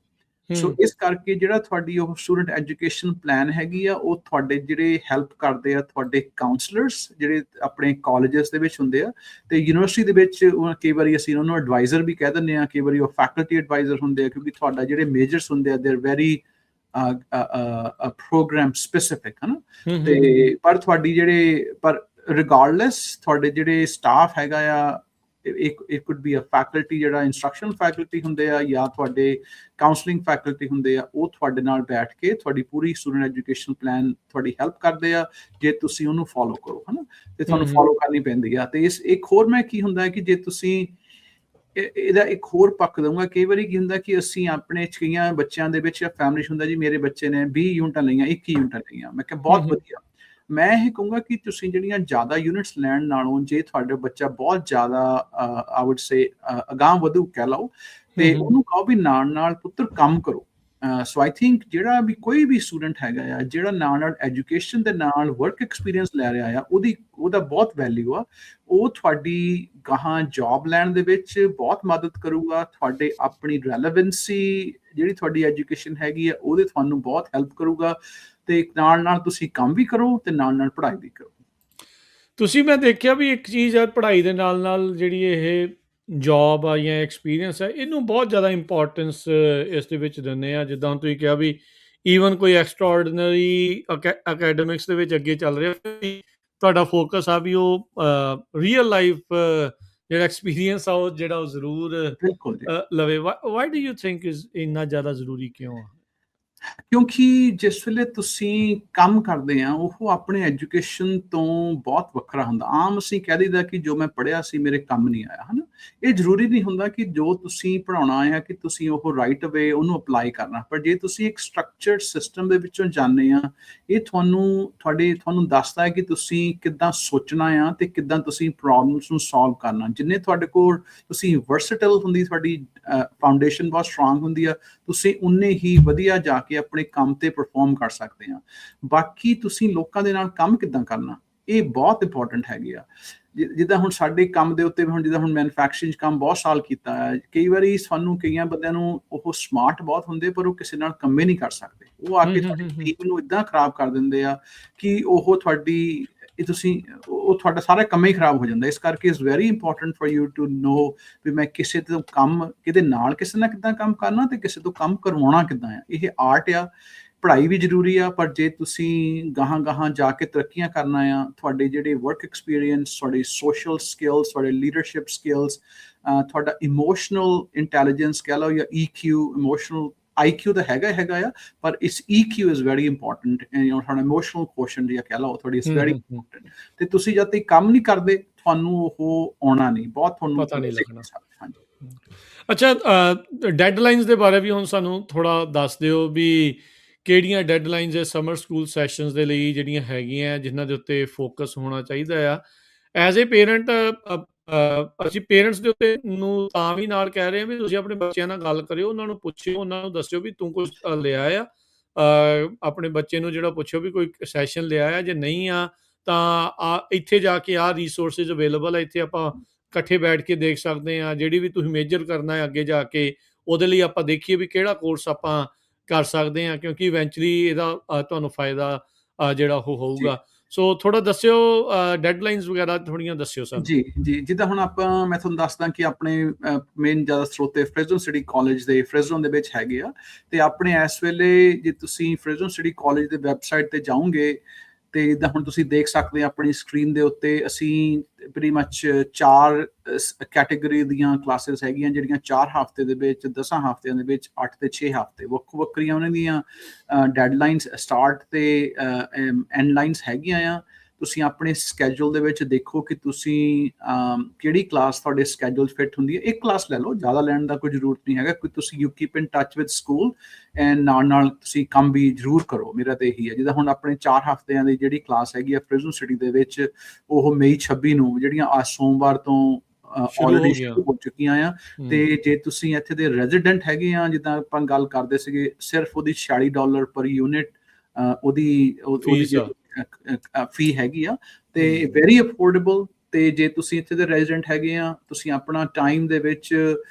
ਸੋ ਇਸ ਕਰਕੇ ਜਿਹੜਾ ਤੁਹਾਡੀ ਉਹ ਸਟੂਡੈਂਟ ਐਜੂਕੇਸ਼ਨ ਪਲਾਨ ਹੈਗੀ ਆ, ਉਹ ਤੁਹਾਡੇ ਜਿਹੜੇ ਹੈਲਪ ਕਰਦੇ ਆ ਤੁਹਾਡੇ ਕਾਉਂਸਲਰਸ ਜਿਹੜੇ ਆਪਣੇ ਕਾਲਜਸ ਦੇ ਵਿੱਚ ਹੁੰਦੇ ਆ, ਤੇ ਯੂਨੀਵਰਸਿਟੀ ਦੇ ਵਿੱਚ ਕਈ ਵਾਰੀ ਅਸੀਂ ਉਹਨਾਂ ਨੂੰ ਐਡਵਾਈਜ਼ਰ ਵੀ ਕਹਿ ਦਿੰਦੇ ਆ, ਕਈ ਵਾਰੀ ਉਹ ਫੈਕਲਟੀ ਐਡਵਾਈਜ਼ਰ ਹੁੰਦੇ ਆ, ਕਿਉਂਕਿ ਤੁਹਾਡਾ ਜਿਹੜੇ ਮੇਜਰਸ ਹੁੰਦੇ ਆ ਦੇਰ ਵੈਰੀ ਪ੍ਰੋਗਰਾਮ ਸਪੈਸਿਫਿਕ, ਹਨਾ। ਤੇ ਪਰ ਤੁਹਾਡੀ ਪਰ ਰਿਗਾਰਡਲੈਸ ਤੁਹਾਡੇ ਜਿਹੜੇ ਸਟਾਫ ਹੈਗਾ ਆ, it could be a faculty ਜਿਹੜਾ instructional faculty ਹੁੰਦੇ ਆ, ਜਾਂ ਤੁਹਾਡੇ ਕਾਉਂਸਲਿੰਗ ਫੈਕਲਟੀ ਹੁੰਦੇ ਆ, ਉਹ ਤੁਹਾਡੇ ਨਾਲ ਬੈਠ ਕੇ ਤੁਹਾਡੀ ਪੂਰੀ ਸਟੂਡੈਂਟ ਐਜੂਕੇਸ਼ਨ ਪਲਾਨ ਤੁਹਾਡੀ ਹੈਲਪ ਕਰਦੇ ਆ, ਜੇ ਤੁਸੀਂ ਉਹਨੂੰ ਫੋਲੋ ਕਰੋ, ਹਨਾ, ਤੇ ਤੁਹਾਨੂੰ ਫੋਲੋ ਕਰਨੀ ਪੈਂਦੀ ਆ। ਤੇ ਇਸ ਇੱਕ ਹੋਰ ਮੈਂ ਕੀ ਹੁੰਦਾ ਹੈ ਕਿ ਜੇ ਤੁਸੀਂ ਇਹਦਾ ਇੱਕ ਹੋਰ ਪੱਖ ਦਊਂਗਾ, ਕਈ ਵਾਰੀ ਕੀ ਹੁੰਦਾ ਕਿ ਅਸੀਂ ਆਪਣੇ ਕਈਆਂ ਬੱਚਿਆਂ ਦੇ ਵਿੱਚ ਜਾਂ ਫੈਮਿਲੀ 'ਚ ਹੁੰਦਾ ਜੀ ਮੇਰੇ ਬੱਚੇ ਨੇ 20 ਯੂਨਿਟਾਂ ਲਈਆਂ, 21 ਯੂਨਿਟਾਂ ਲਈਆਂ, ਮੈਂ ਕਿਹਾ ਬਹੁਤ ਵਧੀਆ। ਮੈਂ ਇਹ ਕਹੂੰਗਾ ਕਿ ਤੁਸੀਂ ਜਿਹੜੀਆਂ ਜ਼ਿਆਦਾ ਯੂਨਿਟਸ ਲੈਣ ਨਾਲੋਂ ਜੇ ਤੁਹਾਡਾ ਬੱਚਾ ਬਹੁਤ ਜ਼ਿਆਦਾ ਆਈ ਵੁੱਡ ਸੇ ਅਗਾਂਹ ਵਧੂ ਕਹਿ ਲਓ, ਤੇ ਉਹਨੂੰ ਕਹੋ ਵੀ ਨਾਲ ਪੁੱਤਰ ਕੰਮ ਕਰੋ। ਸੋ ਆਈ ਥਿੰਕ ਜਿਹੜਾ ਵੀ ਕੋਈ ਵੀ ਸਟੂਡੈਂਟ ਹੈਗਾ ਆ, ਜਿਹੜਾ ਨਾਲ ਐਜੂਕੇਸ਼ਨ ਦੇ ਨਾਲ ਵਰਕ ਐਕਸਪੀਰੀਅੰਸ ਲੈ ਰਿਹਾ ਆ, ਉਹਦਾ ਬਹੁਤ ਵੈਲਿਊ ਆ। ਉਹ ਤੁਹਾਡੀ ਗਾਹਾਂ ਜੌਬ ਲੈਣ ਦੇ ਵਿੱਚ ਬਹੁਤ ਮਦਦ ਕਰੂਗਾ, ਤੁਹਾਡੇ ਆਪਣੀ ਰੈਲੇਵੈਂਸੀ ਜਿਹੜੀ ਤੁਹਾਡੀ ਐਜੂਕੇਸ਼ਨ ਹੈਗੀ ਆ ਉਹਦੇ ਤੁਹਾਨੂੰ ਬਹੁਤ ਹੈਲਪ ਕਰੂਗਾ, ਤੇ ਨਾਲ ਤੁਸੀਂ ਕੰਮ ਵੀ ਕਰੋ ਤੇ ਨਾਲ ਪੜ੍ਹਾਈ ਵੀ ਕਰੋ। ਤੁਸੀਂ ਮੈਂ ਦੇਖਿਆ ਵੀ ਇੱਕ ਚੀਜ਼ ਆ, ਪੜ੍ਹਾਈ ਦੇ ਨਾਲ ਜਿਹੜੀ ਇਹ ਜੌਬ ਆ ਜਾਂ ਐਕਸਪੀਰੀਅੰਸ ਹੈ, ਇਹਨੂੰ ਬਹੁਤ ਜ਼ਿਆਦਾ ਇੰਪੋਰਟੈਂਸ ਇਸ ਦੇ ਵਿੱਚ ਦਿੰਦੇ ਆ। ਜਿੱਦਾਂ ਤੁਸੀਂ ਕਿਹਾ ਵੀ ਈਵਨ ਕੋਈ ਐਕਸਟਰਾਆਰਡੀਨਰੀ ਅਕੈਡਮਿਕਸ ਦੇ ਵਿੱਚ ਅੱਗੇ ਚੱਲ ਰਿਹਾ, ਤੁਹਾਡਾ ਫੋਕਸ ਆ ਵੀ ਉਹ ਰੀਅਲ ਲਾਈਫ ਜਿਹੜਾ ਐਕਸਪੀਰੀਅੰਸ ਆ ਉਹ ਜ਼ਰੂਰ ਲਵੇ। ਵਾਈ ਡੂ ਯੂ ਥਿੰਕ ਇੰਨਾ ਜ਼ਿਆਦਾ ਜ਼ਰੂਰੀ ਕਿਉਂ ਆ? ਕਿਉਂਕਿ ਜਿਸ ਵੇਲੇ ਤੁਸੀਂ ਕੰਮ ਕਰਦੇ ਆ, ਉਹ ਆਪਣੇ ਐਜੂਕੇਸ਼ਨ ਤੋਂ ਬਹੁਤ ਵੱਖਰਾ ਹੁੰਦਾ। ਆਮ ਅਸੀਂ ਕਹਿ ਦਈਦਾ ਕਿ ਜੋ ਮੈਂ ਪੜ੍ਹਿਆ ਸੀ ਮੇਰੇ ਕੰਮ ਨਹੀਂ ਆਇਆ, ਹਨਾ। ਇਹ ਜ਼ਰੂਰੀ ਨਹੀਂ ਹੁੰਦਾ ਕਿ ਜੋ ਤੁਸੀਂ ਪੜ੍ਹਾਉਣਾ ਆ ਕਿ ਤੁਸੀਂ ਉਹ ਰਾਈਟ ਵੇ ਉਹਨੂੰ ਅਪਲਾਈ ਕਰਨਾ, ਪਰ ਜੇ ਤੁਸੀਂ ਇੱਕ ਸਟਰਕਚਰਡ ਸਿਸਟਮ ਦੇ ਵਿੱਚੋਂ ਜਾਂਦੇ ਆ, ਇਹ ਤੁਹਾਨੂੰ ਦੱਸਦਾ ਹੈ ਕਿ ਤੁਸੀਂ ਕਿੱਦਾਂ ਸੋਚਣਾ ਆ ਤੇ ਕਿੱਦਾਂ ਤੁਸੀਂ ਪ੍ਰੋਬਲਮਸ ਨੂੰ ਸੋਲਵ ਕਰਨਾ। ਜਿੰਨੇ ਤੁਹਾਡੇ ਕੋਲ ਤੁਸੀਂ ਵਰਸਟਾਈਲ ਹੁੰਦੀ, ਤੁਹਾਡੀ ਫਾਊਂਡੇਸ਼ਨ ਬਹੁਤ ਸਟਰੋਂਗ ਹੁੰਦੀ ਆ, ਤੁਸੀਂ ਉਨੇ ਹੀ ਵਧੀਆ ਜਾ ਕੇ ਆਪਣੇ ਕੰਮ ਤੇ ਪਰਫਾਰਮ ਕਰ ਸਕਦੇ ਆ। ਬਾਕੀ ਤੁਸੀਂ ਲੋਕਾਂ ਦੇ ਨਾਲ ਕੰਮ ਕਿੱਦਾਂ ਕਰਨਾ, ਇਹ ਬਹੁਤ ਇੰਪੋਰਟੈਂਟ ਹੈਗੀ ਆ। ਜਿੱਦਾਂ ਹੁਣ ਸਾਡੇ ਕੰਮ ਦੇ ਉੱਤੇ ਜਿੱਦਾਂ ਹੁਣ ਮੈਨੂਫੈਕਚਰਿੰਗ 'ਚ ਕੰਮ ਬਹੁਤ ਸਾਲ ਕੀਤਾ ਹੈ, ਕਈ ਵਾਰੀ ਸਾਨੂੰ ਕਈਆਂ ਬੰਦਿਆਂ ਨੂੰ ਉਹ ਸਮਾਰਟ ਬਹੁਤ ਹੁੰਦੇ, ਪਰ ਉਹ ਕਿਸੇ ਨਾਲ ਕੰਮੇ ਨਹੀਂ ਕਰ ਸਕਦੇ। ਉਹ ਆ ਕੇ ਤੁਹਾਡੀ ਟੀਮ ਨੂੰ ਇੱਦਾਂ ਖਰਾਬ ਕਰ ਦਿੰਦੇ ਆ ਕਿ ਉਹ ਤੁਹਾਡਾ ਸਾਰਾ ਕੰਮ ਹੀ ਖਰਾਬ ਹੋ ਜਾਂਦਾ। ਇਸ ਕਰਕੇ it's very important for you to know ਵੀ ਮੈਂ ਕਿਸੇ ਨਾਲ ਕਿੱਦਾਂ ਕੰਮ ਕਰਨਾ ਤੇ ਕਿਸੇ ਤੋਂ ਕੰਮ ਕਰਵਾਉਣਾ ਕਿੱਦਾਂ ਆ। ਇਹ ਆਰਟ ਆ, ਪੜ੍ਹਾਈ ਵੀ ਜ਼ਰੂਰੀ ਆ, ਪਰ ਜੇ ਤੁਸੀਂ ਗਾਹਾਂ ਜਾ ਕੇ ਤਰੱਕੀਆਂ ਕਰਨਾ ਆ, ਤੁਹਾਡੇ ਜਿਹੜੇ ਵਰਕ ਐਕਸਪੀਰੀਅੰਸ, ਤੁਹਾਡੇ ਸੋਸ਼ਲ ਸਕਿੱਲਸ, ਤੁਹਾਡੇ ਲੀਡਰਸ਼ਿਪ ਸਕਿੱਲਸ, ਤੁਹਾਡਾ ਇਮੋਸ਼ਨਲ ਇੰਟੈਲੀਜੈਂਸ ਕਹਿ ਲਓ ਜਾਂ EQ, ਇਮੋਸ਼ਨਲ IQ ਤਾਂ ਹੈਗਾ ਆ, ਪਰ ਇਸ EQ ਇਜ਼ ਵੈਰੀ ਇੰਪੋਰਟੈਂਟ। ਤੁਹਾਡਾ ਇਮੋਸ਼ਨਲ ਕੁਐਸਚਨ ਜਾਂ ਕਹਿ ਲਓ ਤੁਹਾਡੀ ਇਜ਼ ਵੈਰੀ ਇੰਪੋਰਟੈਂਟ। ਤੇ ਤੁਸੀਂ ਜਦ ਤੱਕ ਕੰਮ ਨਹੀਂ ਕਰਦੇ, ਤੁਹਾਨੂੰ ਉਹ ਆਉਣਾ ਨਹੀਂ, ਬਹੁਤ ਤੁਹਾਨੂੰ ਪਤਾ ਨਹੀਂ ਲੱਗਣਾ। ਹਾਂਜੀ, ਅੱਛਾ, ਡੈਡਲਾਈਨਸ ਦੇ ਬਾਰੇ ਵੀ ਹੁਣ ਸਾਨੂੰ ਥੋੜਾ ਦੱਸ ਦਿਓ ਵੀ ਕਿਹੜੀਆਂ ਡੈਡਲਾਈਨਸ ਹੈ ਸਮਰ ਸਕੂਲ ਸੈਸ਼ਨਸ ਦੇ ਲਈ ਜਿਹੜੀਆਂ ਹੈਗੀਆਂ, ਜਿਨ੍ਹਾਂ ਦੇ ਉੱਤੇ ਫੋਕਸ ਹੋਣਾ ਚਾਹੀਦਾ ਆ। ਐਜ਼ ਏ ਪੇਰੈਂਟ ਅਸੀਂ ਪੇਰੈਂਟਸ ਦੇ ਉੱਤੇ ਨੂੰ ਤਾਂ ਵੀ ਨਾਲ ਕਹਿ ਰਹੇ ਹਾਂ ਵੀ ਤੁਸੀਂ ਆਪਣੇ ਬੱਚਿਆਂ ਨਾਲ ਗੱਲ ਕਰਿਓ, ਉਹਨਾਂ ਨੂੰ ਪੁੱਛਿਓ, ਉਹਨਾਂ ਨੂੰ ਦੱਸਿਓ ਵੀ ਤੂੰ ਕੁਝ ਲਿਆ ਆ, ਆਪਣੇ ਬੱਚੇ ਨੂੰ ਜਿਹੜਾ ਪੁੱਛਿਓ ਵੀ ਕੋਈ ਸੈਸ਼ਨ ਲਿਆ ਆ, ਜੇ ਨਹੀਂ ਆ ਤਾਂ ਇੱਥੇ ਜਾ ਕੇ ਰਿਸੋਰਸਿਸ ਅਵੇਲੇਬਲ ਆ, ਇੱਥੇ ਆਪਾਂ ਇਕੱਠੇ ਬੈਠ ਕੇ ਦੇਖ ਸਕਦੇ ਹਾਂ। ਜਿਹੜੀ ਵੀ ਤੁਸੀਂ ਮੇਜਰ ਕਰਨਾ ਹੈ ਅੱਗੇ ਜਾ ਕੇ, ਉਹਦੇ ਲਈ ਆਪਾਂ ਦੇਖੀਏ ਵੀ ਕਿਹੜਾ ਕੋਰਸ ਆਪਾਂ ਕਰ ਸਕਦੇ ਹਾਂ, ਕਿਉਂਕਿ ਇਵੈਂਚੁਅਲੀ ਇਹਦਾ ਤੁਹਾਨੂੰ ਫਾਇਦਾ ਜਿਹੜਾ ਉਹ ਹੋਊਗਾ। ਸੋ ਥੋੜਾ ਦੱਸਿਓ, ਡੈਡਲਾਈਨਸ ਵਗੈਰਾ ਥੋੜੀਆਂ ਦੱਸਿਓ ਸਾਨੂੰ। ਜੀ, ਜਿੱਦਾਂ ਹੁਣ ਮੈਂ ਤੁਹਾਨੂੰ ਦੱਸਦਾ ਕਿ ਆਪਣੇ ਮੇਨ ਜ਼ਿਆਦਾ ਸਰੋਤੇ ਫ੍ਰੈਜ਼ਨੋ ਸਿਟੀ ਕਾਲਜ ਦੇ ਫ੍ਰੈਜ਼ਨੋ ਦੇ ਵਿੱਚ ਹੈਗੇ ਆ, ਤੇ ਆਪਣੇ ਇਸ ਵੇਲੇ ਜੇ ਤੁਸੀਂ ਫ੍ਰੈਜ਼ਨੋ ਸਿਟੀ ਕਾਲਜ ਦੇ ਵੈਬਸਾਈਟ ਤੇ ਜਾਓਗੇ, ਤੇ ਜਿੱਦਾਂ ਹੁਣ ਤੁਸੀਂ ਦੇਖ ਸਕਦੇ ਆ ਆਪਣੀ ਸਕਰੀਨ ਦੇ ਉੱਤੇ, ਅਸੀਂ ਪ੍ਰੀ ਮੱਚ 4 ਕੈਟੇਗਰੀ ਦੀਆਂ ਕਲਾਸਿਸ ਹੈਗੀਆਂ, ਜਿਹੜੀਆਂ 4 ਹਫ਼ਤੇ ਦੇ ਵਿੱਚ, 10 ਹਫ਼ਤਿਆਂ ਦੇ ਵਿੱਚ, 8 ਤੇ 6 ਹਫ਼ਤੇ ਵੱਖੋ ਵੱਖਰੀਆਂ ਉਹਨਾਂ ਦੀਆਂ ਡੈਡਲਾਈਨਸ, ਸਟਾਰਟ ਤੇ ਐਂਡ ਲਾਈਨਸ ਹੈਗੀਆਂ ਆ। ਤੁਸੀਂ ਆਪਣੇ ਸਕੈਜੂਲ ਦੇ ਵਿੱਚ ਦੇਖੋ ਕਿ ਤੁਸੀਂ ਕਿਹੜੀ ਕਲਾਸ ਤੁਹਾਡੇ ਸਕੈਜੂਲ ਫਿੱਟ ਹੁੰਦੀ ਹੈ। ਇੱਕ ਕਲਾਸ ਲੈ ਲਓ, ਜ਼ਿਆਦਾ ਲੈਣ ਦਾ ਕੋਈ ਜ਼ਰੂਰਤ ਨਹੀਂ ਹੈਗਾ, ਕਿ ਤੁਸੀਂ you keep in touch with school and ਨਾਲ ਤੁਸੀਂ ਕੰਮ ਵੀ ਜ਼ਰੂਰ ਕਰੋ। ਮੇਰਾ ਤਾਂ ਇਹੀ ਹੈ। ਜਿੱਦਾਂ ਹੁਣ ਆਪਣੇ 4 ਹਫ਼ਤਿਆਂ ਦੀ ਜਿਹੜੀ ਕਲਾਸ ਹੈਗੀ ਆ ਫ੍ਰੈਜ਼ਨੋ ਸਿਟੀ ਦੇ ਵਿੱਚ, ਉਹ ਮਈ 26 ਨੂੰ, ਜਿਹੜੀਆਂ ਅੱਜ ਸੋਮਵਾਰ ਤੋਂ ਸ਼ੁਰੂ ਹੋ ਆਲਰੇਡੀ ਗਿਆ। ਸ਼ੁਰੂ ਹੋ ਚੁੱਕੀਆਂ ਆ। ਤੇ ਜੇ ਤੁਸੀਂ ਇੱਥੇ ਦੇ ਰੈਜ਼ੀਡੈਂਟ ਹੈਗੇ ਆ, ਜਿੱਦਾਂ ਆਪਾਂ ਗੱਲ ਕਰਦੇ ਸੀਗੇ, ਸਿਰਫ ਉਹਦੀ $46 ਪਰ ਯੂਨਿਟ ਉਹਦੀ ਫੀਸ ਆ। ਜਿਹੜੀ ਫੀ ਹੈਗੀ ਆ, ਤੇ ਵੈਰੀ ਅਫੋਰਡੇਬਲ। ਤੇ ਜੇ ਤੁਸੀਂ ਇੱਥੇ ਦੇ ਰੈਜ਼ੀਡੈਂਟ ਹੈਗੇ ਆ, ਤੁਸੀਂ ਆਪਣਾ ਟਾਈਮ ਦੇ ਵਿੱਚ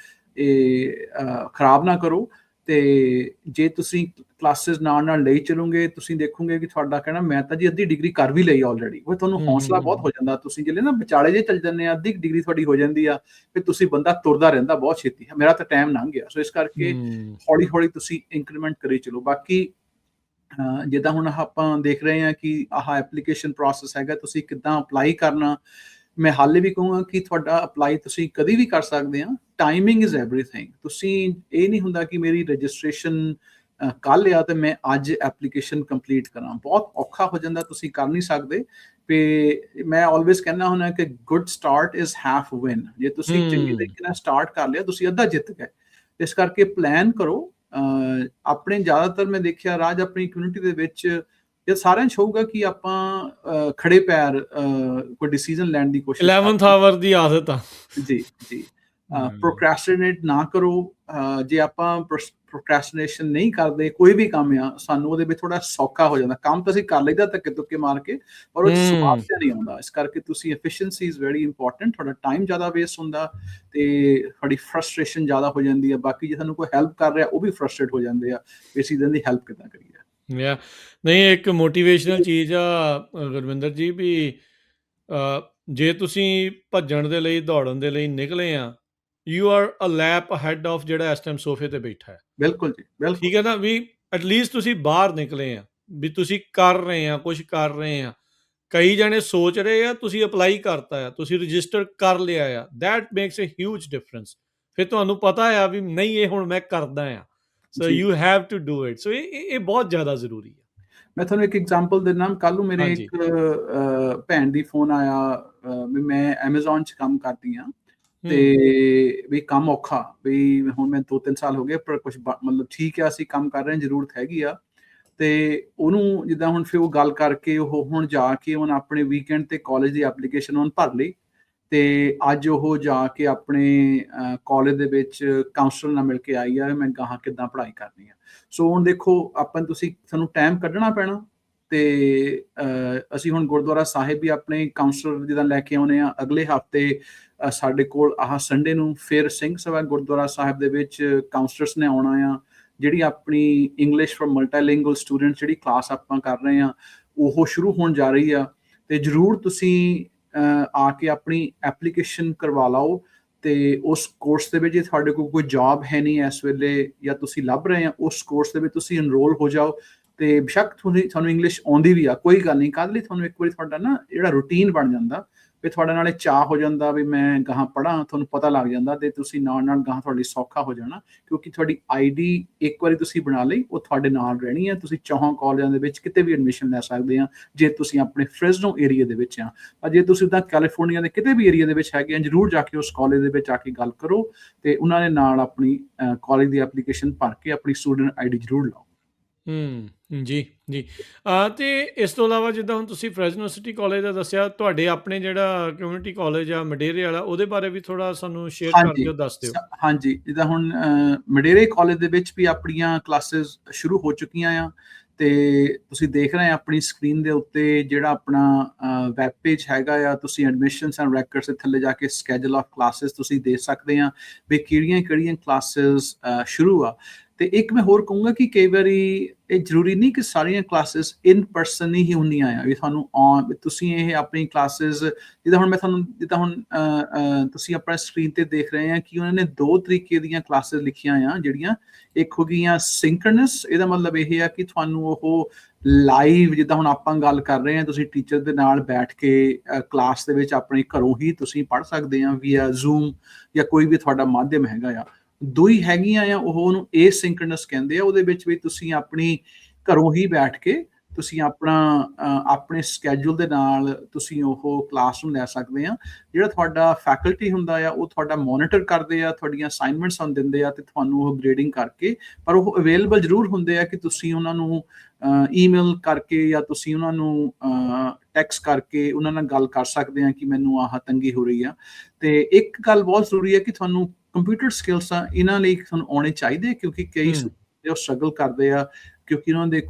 ਇਹ ਖਰਾਬ ਨਾ ਕਰੋ। ਤੇ ਜੇ ਤੁਸੀਂ ਕਲਾਸਿਸ ਨਾਲ ਲਈ ਚਲੋਗੇ, ਤੁਸੀਂ ਦੇਖੋਗੇ ਕਿ ਤੁਹਾਡਾ ਕਹਿਣਾ ਮੈਂ ਤਾਂ ਜੀ ਅੱਧੀ ਡਿਗਰੀ ਕਰ ਵੀ ਲਈ ਆਲਰੇਡੀ। ਉਹ ਤੁਹਾਨੂੰ ਹੌਸਲਾ ਬਹੁਤ ਹੋ ਜਾਂਦਾ। ਤੁਸੀਂ ਜਿਹੜੇ ਨਾ ਵਿਚਾਲੇ ਜੇ ਚੱਲ ਜਾਂਦੇ ਆ, ਅੱਧੀ ਡਿਗਰੀ ਤੁਹਾਡੀ ਹੋ ਜਾਂਦੀ ਆ, ਫਿਰ ਤੁਸੀਂ ਬੰਦਾ ਤੁਰਦਾ ਰਹਿੰਦਾ ਬਹੁਤ ਛੇਤੀ। ਮੇਰਾ ਤਾਂ ਟਾਈਮ ਲੰਘ ਗਿਆ। ਸੋ ਇਸ ਕਰਕੇ ਹੌਲੀ ਹੌਲੀ ਤੁਸੀਂ ਇੰਕਰੀਮੈਂਟ ਕਰੀ ਚਲੋ। ਬਾਕੀ ਜਿੱਦਾਂ ਹੁਣ ਆਪਾਂ ਦੇਖ ਰਹੇ ਹਾਂ ਕਿ ਆਹ ਐਪਲੀਕੇਸ਼ਨ ਪ੍ਰੋਸੈਸ ਹੈਗਾ, ਤੁਸੀਂ ਕਿੱਦਾਂ ਅਪਲਾਈ ਕਰਨਾ। ਮੈਂ ਹਾਲੇ ਵੀ ਕਹੂੰਗਾ ਕਿ ਤੁਹਾਡਾ ਅਪਲਾਈ ਤੁਸੀਂ ਕਦੀ ਵੀ ਕਰ ਸਕਦੇ ਆ। Timing is everything. ਤੁਸੀਂ ਇਹ ਨਹੀਂ ਹੁੰਦਾ ਕਿ ਮੇਰੀ ਰਜਿਸਟ੍ਰੇਸ਼ਨ ਕੱਲ੍ਹ ਆ ਤੇ ਮੈਂ ਅੱਜ ਐਪਲੀਕੇਸ਼ਨ ਕੰਪਲੀਟ ਕਰਾਂ, ਬਹੁਤ ਔਖਾ ਹੋ ਜਾਂਦਾ, ਤੁਸੀਂ ਕਰ ਨਹੀਂ ਸਕਦੇ। ਤੇ ਮੈਂ ਆਲਵੇਜ਼ ਕਹਿੰਦਾ ਹੁੰਦਾ ਕਿ good start is half win. ਜੇ ਤੁਸੀਂ ਚੰਗੇ ਤਰੀਕੇ ਨਾਲ ਸਟਾਰਟ ਕਰ ਲਿਆ, ਤੁਸੀਂ ਅੱਧਾ ਜਿੱਤ ਗਏ। ਇਸ ਕਰਕੇ ਪਲਾਨ ਕਰੋ। ਆਪਣੇ ਜ਼ਿਆਦਾਤਰ ਮੈਂ ਦੇਖਿਆ ਰਾਜ ਆਪਣੀ ਕਮਿਊਨਿਟੀ ਦੇ ਵਿੱਚ ਇਹ ਸਾਰਿਆਂ 'ਚ ਹੋਊਗਾ ਕਿ ਆਪਾਂ ਖੜੇ ਪੈਰ ਕੋਈ ਡਿਸੀਜਨ ਲੈਣ ਦੀ ਕੋਸ਼ਿਸ਼ 11th ਆਵਰ ਦੀ ਆਦਤ ਆ। ਜੀ ਜੀ। ਪ੍ਰੋਕ੍ਰੈਸਟੀਨੇਟ ਨਾ ਕਰੋ। ਜੇ ਆਪਾਂ ਪ੍ਰੋਕ੍ਰੈਸਟੀਨੇਸ਼ਨ ਨਹੀਂ ਕਰਦੇ, ਕੋਈ ਵੀ ਕੰਮ ਆ, ਸਾਨੂੰ ਉਹਦੇ ਵਿੱਚ ਥੋੜਾ ਸੌਖਾ ਹੋ ਜਾਂਦਾ। ਕੰਮ ਤਾਂ ਅਸੀਂ ਕਰ ਲਈਦਾ ਧੱਕੇ ਧੁੱਕੇ ਮਾਰ ਕੇ, ਪਰ ਉਹ 'ਚ ਸਵਾਦ ਜਿਹਾ ਨਹੀਂ ਆਉਂਦਾ। ਇਸ ਕਰਕੇ ਤੁਸੀਂ ਐਫੀਸ਼ੀਐਂਸੀ ਇਜ਼ ਵੈਰੀ ਇੰਪੋਰਟੈਂਟ। ਤੁਹਾਡਾ ਟਾਈਮ ਜ਼ਿਆਦਾ ਵੇਸਟ ਹੁੰਦਾ ਤੇ ਤੁਹਾਡੀ ਫਰਸਟ੍ਰੇਸ਼ਨ ਜ਼ਿਆਦਾ ਹੋ ਜਾਂਦੀ ਆ। ਬਾਕੀ ਜੇ ਤੁਹਾਨੂੰ ਕੋਈ ਹੈਲਪ ਕਰ ਰਿਹਾ, ਉਹ ਵੀ ਫਰਸਟ੍ਰੇਟ ਹੋ ਜਾਂਦੇ ਆ ਵੀ ਅਸੀਂ ਇਹਨਾਂ ਦੀ ਹੈਲਪ ਕਿੱਦਾਂ ਕਰੀਏ। ਨਹੀਂ, ਇੱਕ ਮੋਟੀਵੇਸ਼ਨਲ ਚੀਜ਼ ਆ ਗੁਰਵਿੰਦਰ ਜੀ, ਵੀ ਜੇ ਤੁਸੀਂ ਭੱਜਣ ਦੇ ਲਈ, ਦੌੜਨ ਦੇ ਲਈ ਨਿਕਲੇ ਆ, you are a leap ahead of ਜਿਹੜਾ ਇਸ ਟਾਈਮ ਸੋਫੇ ਤੇ ਬੈਠਾ ਹੈ। ਬਿਲਕੁਲ ਜੀ, ਬਿਲਕੁਲ। ਠੀਕ ਹੈ ਨਾ, ਵੀ ਐਟਲੀਸਟ ਤੁਸੀਂ ਬਾਹਰ ਨਿਕਲੇ ਆ, ਵੀ ਤੁਸੀਂ ਕਰ ਰਹੇ ਆ, ਕੁਝ ਕਰ ਰਹੇ ਆ। ਕਈ ਜਣੇ ਸੋਚ ਰਹੇ ਆ, ਤੁਸੀਂ ਅਪਲਾਈ ਕਰਤਾ ਆ, ਤੁਸੀਂ ਰਜਿਸਟਰ ਕਰ ਲਿਆ ਆ। That makes a huge difference. ਫਿਰ ਤੁਹਾਨੂੰ ਪਤਾ ਆ ਵੀ ਨਹੀਂ, ਇਹ ਹੁਣ ਮੈਂ ਕਰਦਾ ਆ। So you have to do it. So ਇਹ ਬਹੁਤ ਜ਼ਿਆਦਾ ਜ਼ਰੂਰੀ ਹੈ। ਮੈਂ ਤੁਹਾਨੂੰ ਇੱਕ ਐਗਜ਼ਾਮਪਲ ਦਿੰਦਾ। ਕੱਲ੍ਹ ਨੂੰ ਮੇਰੇ ਇੱਕ ਭੈਣ ਦੀ ਫੋਨ ਆਇਆ ਵੀ ਮੈਂ ਐਮਾਜ਼ੋਨ 'ਚ ਕੰਮ ਕਰਦੀ ਹਾਂ ਤੇ ਵੀ ਕੰਮ ਔਖਾ, ਵੀ ਹੁਣ ਮੈਂ 2-3 ਸਾਲ ਹੋ ਗਏ, ਪਰ ਕੁਛ ਮਤਲਬ ਠੀਕ ਆ, ਅਸੀਂ ਕੰਮ ਕਰ ਰਹੇ ਹਾਂ, ਜ਼ਰੂਰਤ ਹੈਗੀ ਆ। ਤੇ ਉਹਨੂੰ ਜਿੱਦਾਂ ਹੁਣ ਫਿਰ ਉਹ ਗੱਲ ਕਰਕੇ ਉਹ ਹੁਣ ਜਾ ਕੇ ਉਹਨੇ ਆਪਣੇ ਵੀਕਐਂਡ ਤੇ ਕਾਲਜ ਦੀ ਐਪਲੀਕੇਸ਼ਨ ਉਹਨੇ ਭਰ ਲਈ। ਤੇ ਅੱਜ ਉਹ ਜਾ ਕੇ ਆਪਣੇ ਕਾਲਜ ਦੇ ਵਿੱਚ ਕਾਉਂਸਲਰ ਨਾਲ ਮਿਲ ਕੇ ਆਈ ਆ, ਮੈਂ ਗਾਹਾਂ ਕਿੱਦਾਂ ਪੜ੍ਹਾਈ ਕਰਨੀ ਆ। ਸੋ ਹੁਣ ਦੇਖੋ, ਸਾਨੂੰ ਟਾਈਮ ਕੱਢਣਾ ਪੈਣਾ। ਤੇ ਅਸੀਂ ਹੁਣ ਗੁਰਦੁਆਰਾ ਸਾਹਿਬ ਵੀ ਆਪਣੇ ਕਾਉਂਸਲਰ ਜਿੱਦਾਂ ਲੈ ਕੇ ਆਉਣੇ ਆ। ਅਗਲੇ ਹਫ਼ਤੇ ਸਾਡੇ ਕੋਲ ਆਹ ਸੰਡੇ ਨੂੰ ਫਿਰ ਸਿੰਘ ਸਭਾ ਗੁਰਦੁਆਰਾ ਸਾਹਿਬ ਦੇ ਵਿੱਚ ਕਾਉਂਸਲਰਸ ਨੇ ਆਉਣਾ ਆ। ਜਿਹੜੀ ਆਪਣੀ ਇੰਗਲਿਸ਼ ਫॉर ਮਲਟੀਲਿੰਗੁਅਲ ਸਟੂਡੈਂਟਸ ਜਿਹੜੀ ਕਲਾਸ ਆਪਾਂ ਕਰ ਰਹੇ ਆ, ਉਹ ਸ਼ੁਰੂ ਹੋਣ ਜਾ ਰਹੀ ਆ। ਤੇ ਜ਼ਰੂਰ ਤੁਸੀਂ ਆ ਕੇ ਆਪਣੀ ਐਪਲੀਕੇਸ਼ਨ ਕਰਵਾ ਲਓ। ਤੇ ਉਸ ਕੋਰਸ ਦੇ ਵਿੱਚ ਜੇ ਤੁਹਾਡੇ ਕੋਲ ਕੋਈ ਜੌਬ ਹੈ ਨਹੀਂ ਇਸ ਵੇਲੇ, ਜਾਂ ਤੁਸੀਂ ਲੱਭ ਰਹੇ ਆ, ਉਸ ਕੋਰਸ ਦੇ ਵਿੱਚ ਤੁਸੀਂ ਇਨਰੋਲ ਹੋ ਜਾਓ। ਤੇ ਬੇਸ਼ੱਕ ਤੁਹਾਨੂੰ ਇੰਗਲਿਸ਼ ਆਉਂਦੀ ਵੀ ਆ, ਕੋਈ ਗੱਲ ਨਹੀਂ। ਕਾਹਦੇ ਲਈ? ਤੁਹਾਨੂੰ ਇੱਕ ਵਾਰੀ ਤੁਹਾਡਾ ਨਾ ਜਿਹੜਾ ਰੂਟੀਨ ਬਣ ਜਾਂਦਾ, ਵੀ ਤੁਹਾਡੇ ਨਾਲੇ ਚਾਅ ਹੋ ਜਾਂਦਾ ਵੀ ਮੈਂ ਗਾਹਾਂ ਪੜ੍ਹਾਂ, ਤੁਹਾਨੂੰ ਪਤਾ ਲੱਗ ਜਾਂਦਾ ਤੇ ਤੁਸੀਂ ਨਾਲ ਨਾਲ ਗਾਹਾਂ ਤੁਹਾਡੀ ਸੌਖਾ ਹੋ ਜਾਣਾ। ਕਿਉਂਕਿ ਤੁਹਾਡੀ ID ਇੱਕ ਵਾਰੀ ਤੁਸੀਂ ਬਣਾ ਲਈ, ਉਹ ਤੁਹਾਡੇ ਨਾਲ ਰਹਿਣੀ ਹੈ। ਤੁਸੀਂ ਚੌਹਾਂ ਕਾਲਜਾਂ ਦੇ ਵਿੱਚ ਕਿਤੇ ਵੀ ਐਡਮਿਸ਼ਨ ਲੈ ਸਕਦੇ ਆ ਜੇ ਤੁਸੀਂ ਆਪਣੇ ਫ੍ਰੈਜ਼ਨੋ ਏਰੀਆ ਦੇ ਵਿੱਚ ਆ। ਪਰ ਜੇ ਤੁਸੀਂ ਤਾਂ ਕੈਲੀਫੋਰਨੀਆ ਦੇ ਕਿਤੇ ਵੀ ਏਰੀਆ ਦੇ ਵਿੱਚ ਹੈਗੇ ਆ, ਜ਼ਰੂਰ ਜਾ ਕੇ ਉਸ ਕਾਲਜ ਦੇ ਵਿੱਚ ਆ ਕੇ ਗੱਲ ਕਰੋ ਤੇ ਉਹਨਾਂ ਦੇ ਨਾਲ ਆਪਣੀ ਕਾਲਜ ਦੀ ਐਪਲੀਕੇਸ਼ਨ ਭਰ ਕੇ ਆਪਣੀ ਸਟੂਡੈਂਟ ID ਜ਼ਰੂਰ ਲਓ। ਜੀ ਜੀ। ਤੇ ਇਸ ਤੋਂ ਇਲਾਵਾ ਜਿੱਦਾਂ ਹੁਣ ਤੁਸੀਂ ਫ੍ਰੈਜ਼ਨੋ ਸਿਟੀ ਕਾਲਜ ਦਾ ਦੱਸਿਆ, ਤੁਹਾਡੇ ਆਪਣੇ ਜਿਹੜਾ ਕਮਿਊਨਿਟੀ ਕਾਲਜ ਆ ਮਡੇਰੇ ਵਾਲਾ, ਉਹਦੇ ਬਾਰੇ ਵੀ ਥੋੜਾ ਸਾਨੂੰ ਸ਼ੇਅਰ ਕਰ ਦਿਓ, ਦੱਸ ਦਿਓ। ਹਾਂਜੀ, ਜਿੱਦਾਂ ਹੁਣ ਮਡੇਰੇ ਕਾਲਜ ਦੇ ਵਿੱਚ ਵੀ ਆਪਣੀਆਂ ਕਲਾਸਿਸ ਸ਼ੁਰੂ ਹੋ ਚੁੱਕੀਆਂ ਆ। ਤੇ ਤੁਸੀਂ ਦੇਖ ਰਹੇ ਆ ਆਪਣੀ ਸਕਰੀਨ ਦੇ ਉੱਤੇ ਜਿਹੜਾ ਆਪਣਾ ਵੈਬ ਪੇਜ ਹੈਗਾ ਆ। ਤੁਸੀਂ ਐਡਮਿਸ਼ਨਸ ਐਂਡ ਰੈਕਰਡਸ ਦੇ ਥੱਲੇ ਜਾ ਕੇ ਸਕੈਜੂਲ ਆਫ ਕਲਾਸਿਸ ਤੁਸੀਂ ਦੇਖ ਸਕਦੇ ਆ ਵੀ ਕਿਹੜੀਆਂ ਕਿਹੜੀਆਂ ਕਲਾਸਿਸ ਸ਼ੁਰੂ ਆ। ਤੇ ਇੱਕ ਮੈਂ ਹੋਰ ਕਹੂੰਗਾ ਕਿ ਕਈ ਵਾਰੀ ਇਹ ਜ਼ਰੂਰੀ ਨਹੀਂ ਕਿ ਸਾਰੀਆਂ ਕਲਾਸਿਸ ਇਨ ਪਰਸਨ ਹੀ ਹੁੰਦੀਆਂ ਆ। ਵੀ ਤੁਹਾਨੂੰ ਤੁਸੀਂ ਇਹ ਆਪਣੀ ਕਲਾਸਿਸ ਜਿੱਦਾਂ ਹੁਣ ਤੁਸੀਂ ਆਪਣਾ ਸਕਰੀਨ ਤੇ ਦੇਖ ਰਹੇ ਆ ਕਿ ਉਹਨਾਂ ਨੇ 2 ਤਰੀਕੇ ਦੀਆਂ ਕਲਾਸਿਸ ਲਿਖੀਆਂ ਆ ਜਿਹੜੀਆਂ। ਇੱਕ ਹੋ ਗਈਆਂ ਸਿੰਕਰਨਸ, ਇਹਦਾ ਮਤਲਬ ਇਹ ਆ ਕਿ ਤੁਹਾਨੂੰ ਉਹ ਲਾਈਵ, ਜਿੱਦਾਂ ਹੁਣ ਆਪਾਂ ਗੱਲ ਕਰ ਰਹੇ ਆ, ਤੁਸੀਂ ਟੀਚਰ ਦੇ ਨਾਲ ਬੈਠ ਕੇ ਕਲਾਸ ਦੇ ਵਿੱਚ ਆਪਣੇ ਘਰੋਂ ਹੀ ਤੁਸੀਂ ਪੜ੍ਹ ਸਕਦੇ ਆ ਵੀਆ ਜ਼ੂਮ ਜਾਂ ਕੋਈ ਵੀ ਤੁਹਾਡਾ ਮਾਧਿਅਮ ਹੈਗਾ ਆ। ਦੂਈ ਹੈਗੀਆਂ ਆ ਉਹਨੂੰ ਏਸਿੰਕਰਨਸ ਕਹਿੰਦੇ ਆ। ਉਹਦੇ ਵਿੱਚ ਵੀ ਤੁਸੀਂ ਆਪਣੀ ਘਰੋਂ ਹੀ ਬੈਠ ਕੇ ਤੁਸੀਂ ਆਪਣੇ ਸਕੈਜੂਲ ਦੇ ਨਾਲ ਤੁਸੀਂ ਉਹ ਕਲਾਸ ਨੂੰ ਲੈ ਸਕਦੇ ਆ। ਜਿਹੜਾ ਤੁਹਾਡਾ ਫੈਕਲਟੀ ਹੁੰਦਾ ਆ, ਉਹ ਤੁਹਾਡਾ ਮੋਨੀਟਰ ਕਰਦੇ ਆ, ਤੁਹਾਡੀਆਂ ਅਸਾਈਨਮੈਂਟਸ ਸਾਨੂੰ ਦਿੰਦੇ ਆ ਤੇ ਤੁਹਾਨੂੰ ਉਹ ਗ੍ਰੇਡਿੰਗ ਕਰਕੇ, ਪਰ ਉਹ ਅਵੇਲੇਬਲ ਜ਼ਰੂਰ ਹੁੰਦੇ ਆ ਕਿ ਤੁਸੀਂ ਉਹਨਾਂ ਨੂੰ ਈਮੇਲ ਕਰਕੇ ਜਾਂ ਤੁਸੀਂ ਉਹਨਾਂ ਨੂੰ ਟੈਕਸਟ ਕਰਕੇ ਉਹਨਾਂ ਨਾਲ ਗੱਲ ਕਰ ਸਕਦੇ ਹਾਂ ਕਿ ਮੈਨੂੰ ਆਹ ਤੰਗੀ ਹੋ ਰਹੀ ਆ। ਤੇ ਇੱਕ ਗੱਲ ਬਹੁਤ ਜ਼ਰੂਰੀ ਹੈ ਕਿ ਤੁਹਾਨੂੰ ਕੰਪਿਊਟਰ ਸਕਿੱਲਸ ਆ ਇਹਨਾਂ ਲਈ ਤੁਹਾਨੂੰ ਆਉਣੇ ਚਾਹੀਦੇ, ਕਿਉਂਕਿ ਕਈ ਉਹ ਸਟਰਗਲ ਕਰਦੇ ਆ ਕਿਉਂਕਿ ਉਹਨਾਂ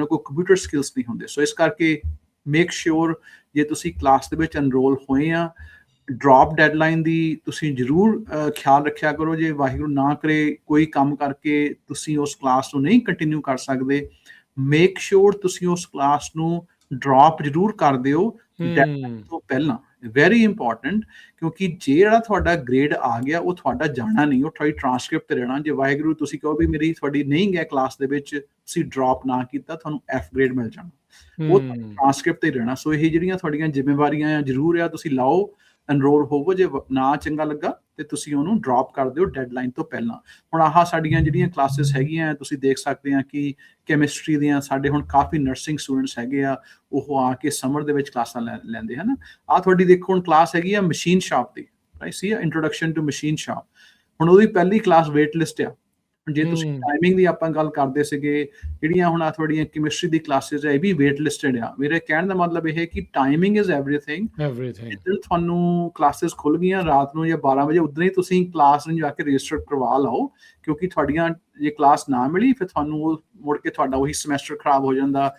ਕੋਲ ਕੰਪਿਊਟਰ ਸਕਿੱਲਸ ਨਹੀਂ ਹੁੰਦੇ। ਸੋ ਇਸ ਕਰਕੇ ਮੇਕ ਸ਼ੋਰ ਜੇ ਤੁਸੀਂ ਕਲਾਸ ਦੇ ਵਿੱਚ ਐਨਰੋਲ ਹੋਏ ਆ, ਡ੍ਰੌਪ ਡੈਡਲਾਈਨ ਦੀ ਤੁਸੀਂ ਜ਼ਰੂਰ ਖਿਆਲ ਰੱਖਿਆ ਕਰੋ। ਜੇ ਵਾਹਿਗੁਰੂ ਨਾ ਕਰੇ ਕੋਈ ਕੰਮ ਕਰਕੇ ਤੁਸੀਂ ਉਸ ਕਲਾਸ ਨੂੰ ਨਹੀਂ ਕੰਟੀਨਿਊ ਕਰ ਸਕਦੇ, ਮੇਕ ਸ਼ੋਰ ਤੁਸੀਂ ਉਸ ਕਲਾਸ ਨੂੰ ਡ੍ਰੌਪ ਜ਼ਰੂਰ ਕਰ ਦਿਓ ਡੈਡਲਾਈਨ ਤੋਂ ਪਹਿਲਾਂ। ਵੈਰੀ ਇੰਪੋਰਟੈਂਟ, ਕਿਉਂਕਿ ਜਿਹੜਾ ਤੁਹਾਡਾ ਗ੍ਰੇਡ ਆ ਗਿਆ ਉਹ ਤੁਹਾਡਾ ਜਾਣਾ ਨਹੀਂ, ਉਹ ਤੁਹਾਡੀ ਟ੍ਰਾਂਸਕ੍ਰਿਪਟ ਤੇ ਰਹਿਣਾ। ਜੇ ਵਾਹਿਗੁਰੂ ਤੁਸੀਂ ਕਹੋ ਵੀ ਤੁਹਾਡੀ ਨਹੀਂ ਗਿਆ ਕਲਾਸ ਦੇ ਵਿੱਚ, ਤੁਸੀਂ ਡ੍ਰੌਪ ਨਾ ਕੀਤਾ, ਤੁਹਾਨੂੰ F ਗ੍ਰੇਡ ਮਿਲ ਜਾਣਾ, ਉਹ ਟ੍ਰਾਂਸਕ੍ਰਿਪਟ ਤੇ ਰਹਿਣਾ। ਸੋ ਇਹ ਜਿਹੜੀਆਂ ਤੁਹਾਡੀਆਂ ਜ਼ਿੰਮੇਵਾਰੀਆਂ ਆ ਜ਼ਰੂਰ ਆ, ਤੁਸੀਂ ਲਾਓ, ਐਨਰੋਲ ਹੋਵੋ। ਜੇ ਨਾ ਚੰਗਾ ਲੱਗਾ ਤੇ ਤੁਸੀਂ ਉਹਨੂੰ ਡ੍ਰੌਪ ਕਰ ਦਿਓ ਡੈਡਲਾਈਨ ਤੋਂ ਪਹਿਲਾਂ। ਹੁਣ ਆਹ ਸਾਡੀਆਂ ਜਿਹੜੀਆਂ ਕਲਾਸਿਸ ਹੈਗੀਆਂ ਤੁਸੀਂ ਦੇਖ ਸਕਦੇ ਆ ਕਿ ਕੈਮਿਸਟਰੀ ਦੀਆਂ ਸਾਡੇ ਹੁਣ ਕਾਫੀ ਨਰਸਿੰਗ ਸਟੂਡੈਂਟਸ ਹੈਗੇ ਆ, ਉਹ ਆ ਕੇ ਸਮਰ ਦੇ ਵਿੱਚ ਕਲਾਸਾਂ ਲੈਂਦੇ ਹਨ। ਆਹ ਤੁਹਾਡੀ ਦੇਖੋ ਹੁਣ ਕਲਾਸ ਹੈਗੀ ਆ ਮਸ਼ੀਨ ਸ਼ਾਪ ਦੀ, ਰਾਈਟ, ਸੀ ਇੰਟਰੋਡਕਸ਼ਨ ਟੂ ਮਸ਼ੀਨ ਸ਼ਾਪ। ਹੁਣ ਉਹਦੀ ਪਹਿਲੀ ਕਲਾਸ ਵੇਟ ਲਿਸਟ ਆ। ਜੇ ਤੁਸੀਂ ਟਾਈਮਿੰਗ ਦੀ ਆਪਾਂ ਗੱਲ ਕਰਦੇ ਸੀਗੇ, ਜਿਹੜੀਆਂ ਹੁਣ ਤੁਹਾਡੀਆਂ ਕੈਮਿਸਟਰੀ ਦੀ ਕਲਾਸਿਸ ਹੈ ਇਹ ਵੀ ਵੇਟ ਲਿਸਟਡ ਆ। ਮੇਰੇ ਕਹਿਣ ਦਾ ਮਤਲਬ ਇਹ ਹੈ ਕਿ ਟਾਈਮਿੰਗ ਇਜ਼ ਐਵਰੀਥਿੰਗ। ਜਿੱਦਣ ਤੁਹਾਨੂੰ ਕਲਾਸਿਸ ਖੁੱਲ ਗਈਆਂ ਰਾਤ ਨੂੰ ਜਾਂ 12 ਵਜੇ, ਉਦੋਂ ਹੀ ਤੁਸੀਂ ਕਲਾਸ ਨੂੰ ਜਾ ਕੇ ਰਜਿਸਟਰ ਕਰਵਾ ਲਓ, ਕਿਉਂਕਿ ਤੁਹਾਡੀਆਂ ਜੇ ਕਲਾਸ ਨਾ ਮਿਲੀ ਫਿਰ ਤੁਹਾਨੂੰ ਉਹ ਮੁੜ ਕੇ ਤੁਹਾਡਾ ਉਹੀ ਸਮੈਸਟਰ ਖਰਾਬ ਹੋ ਜਾਂਦਾ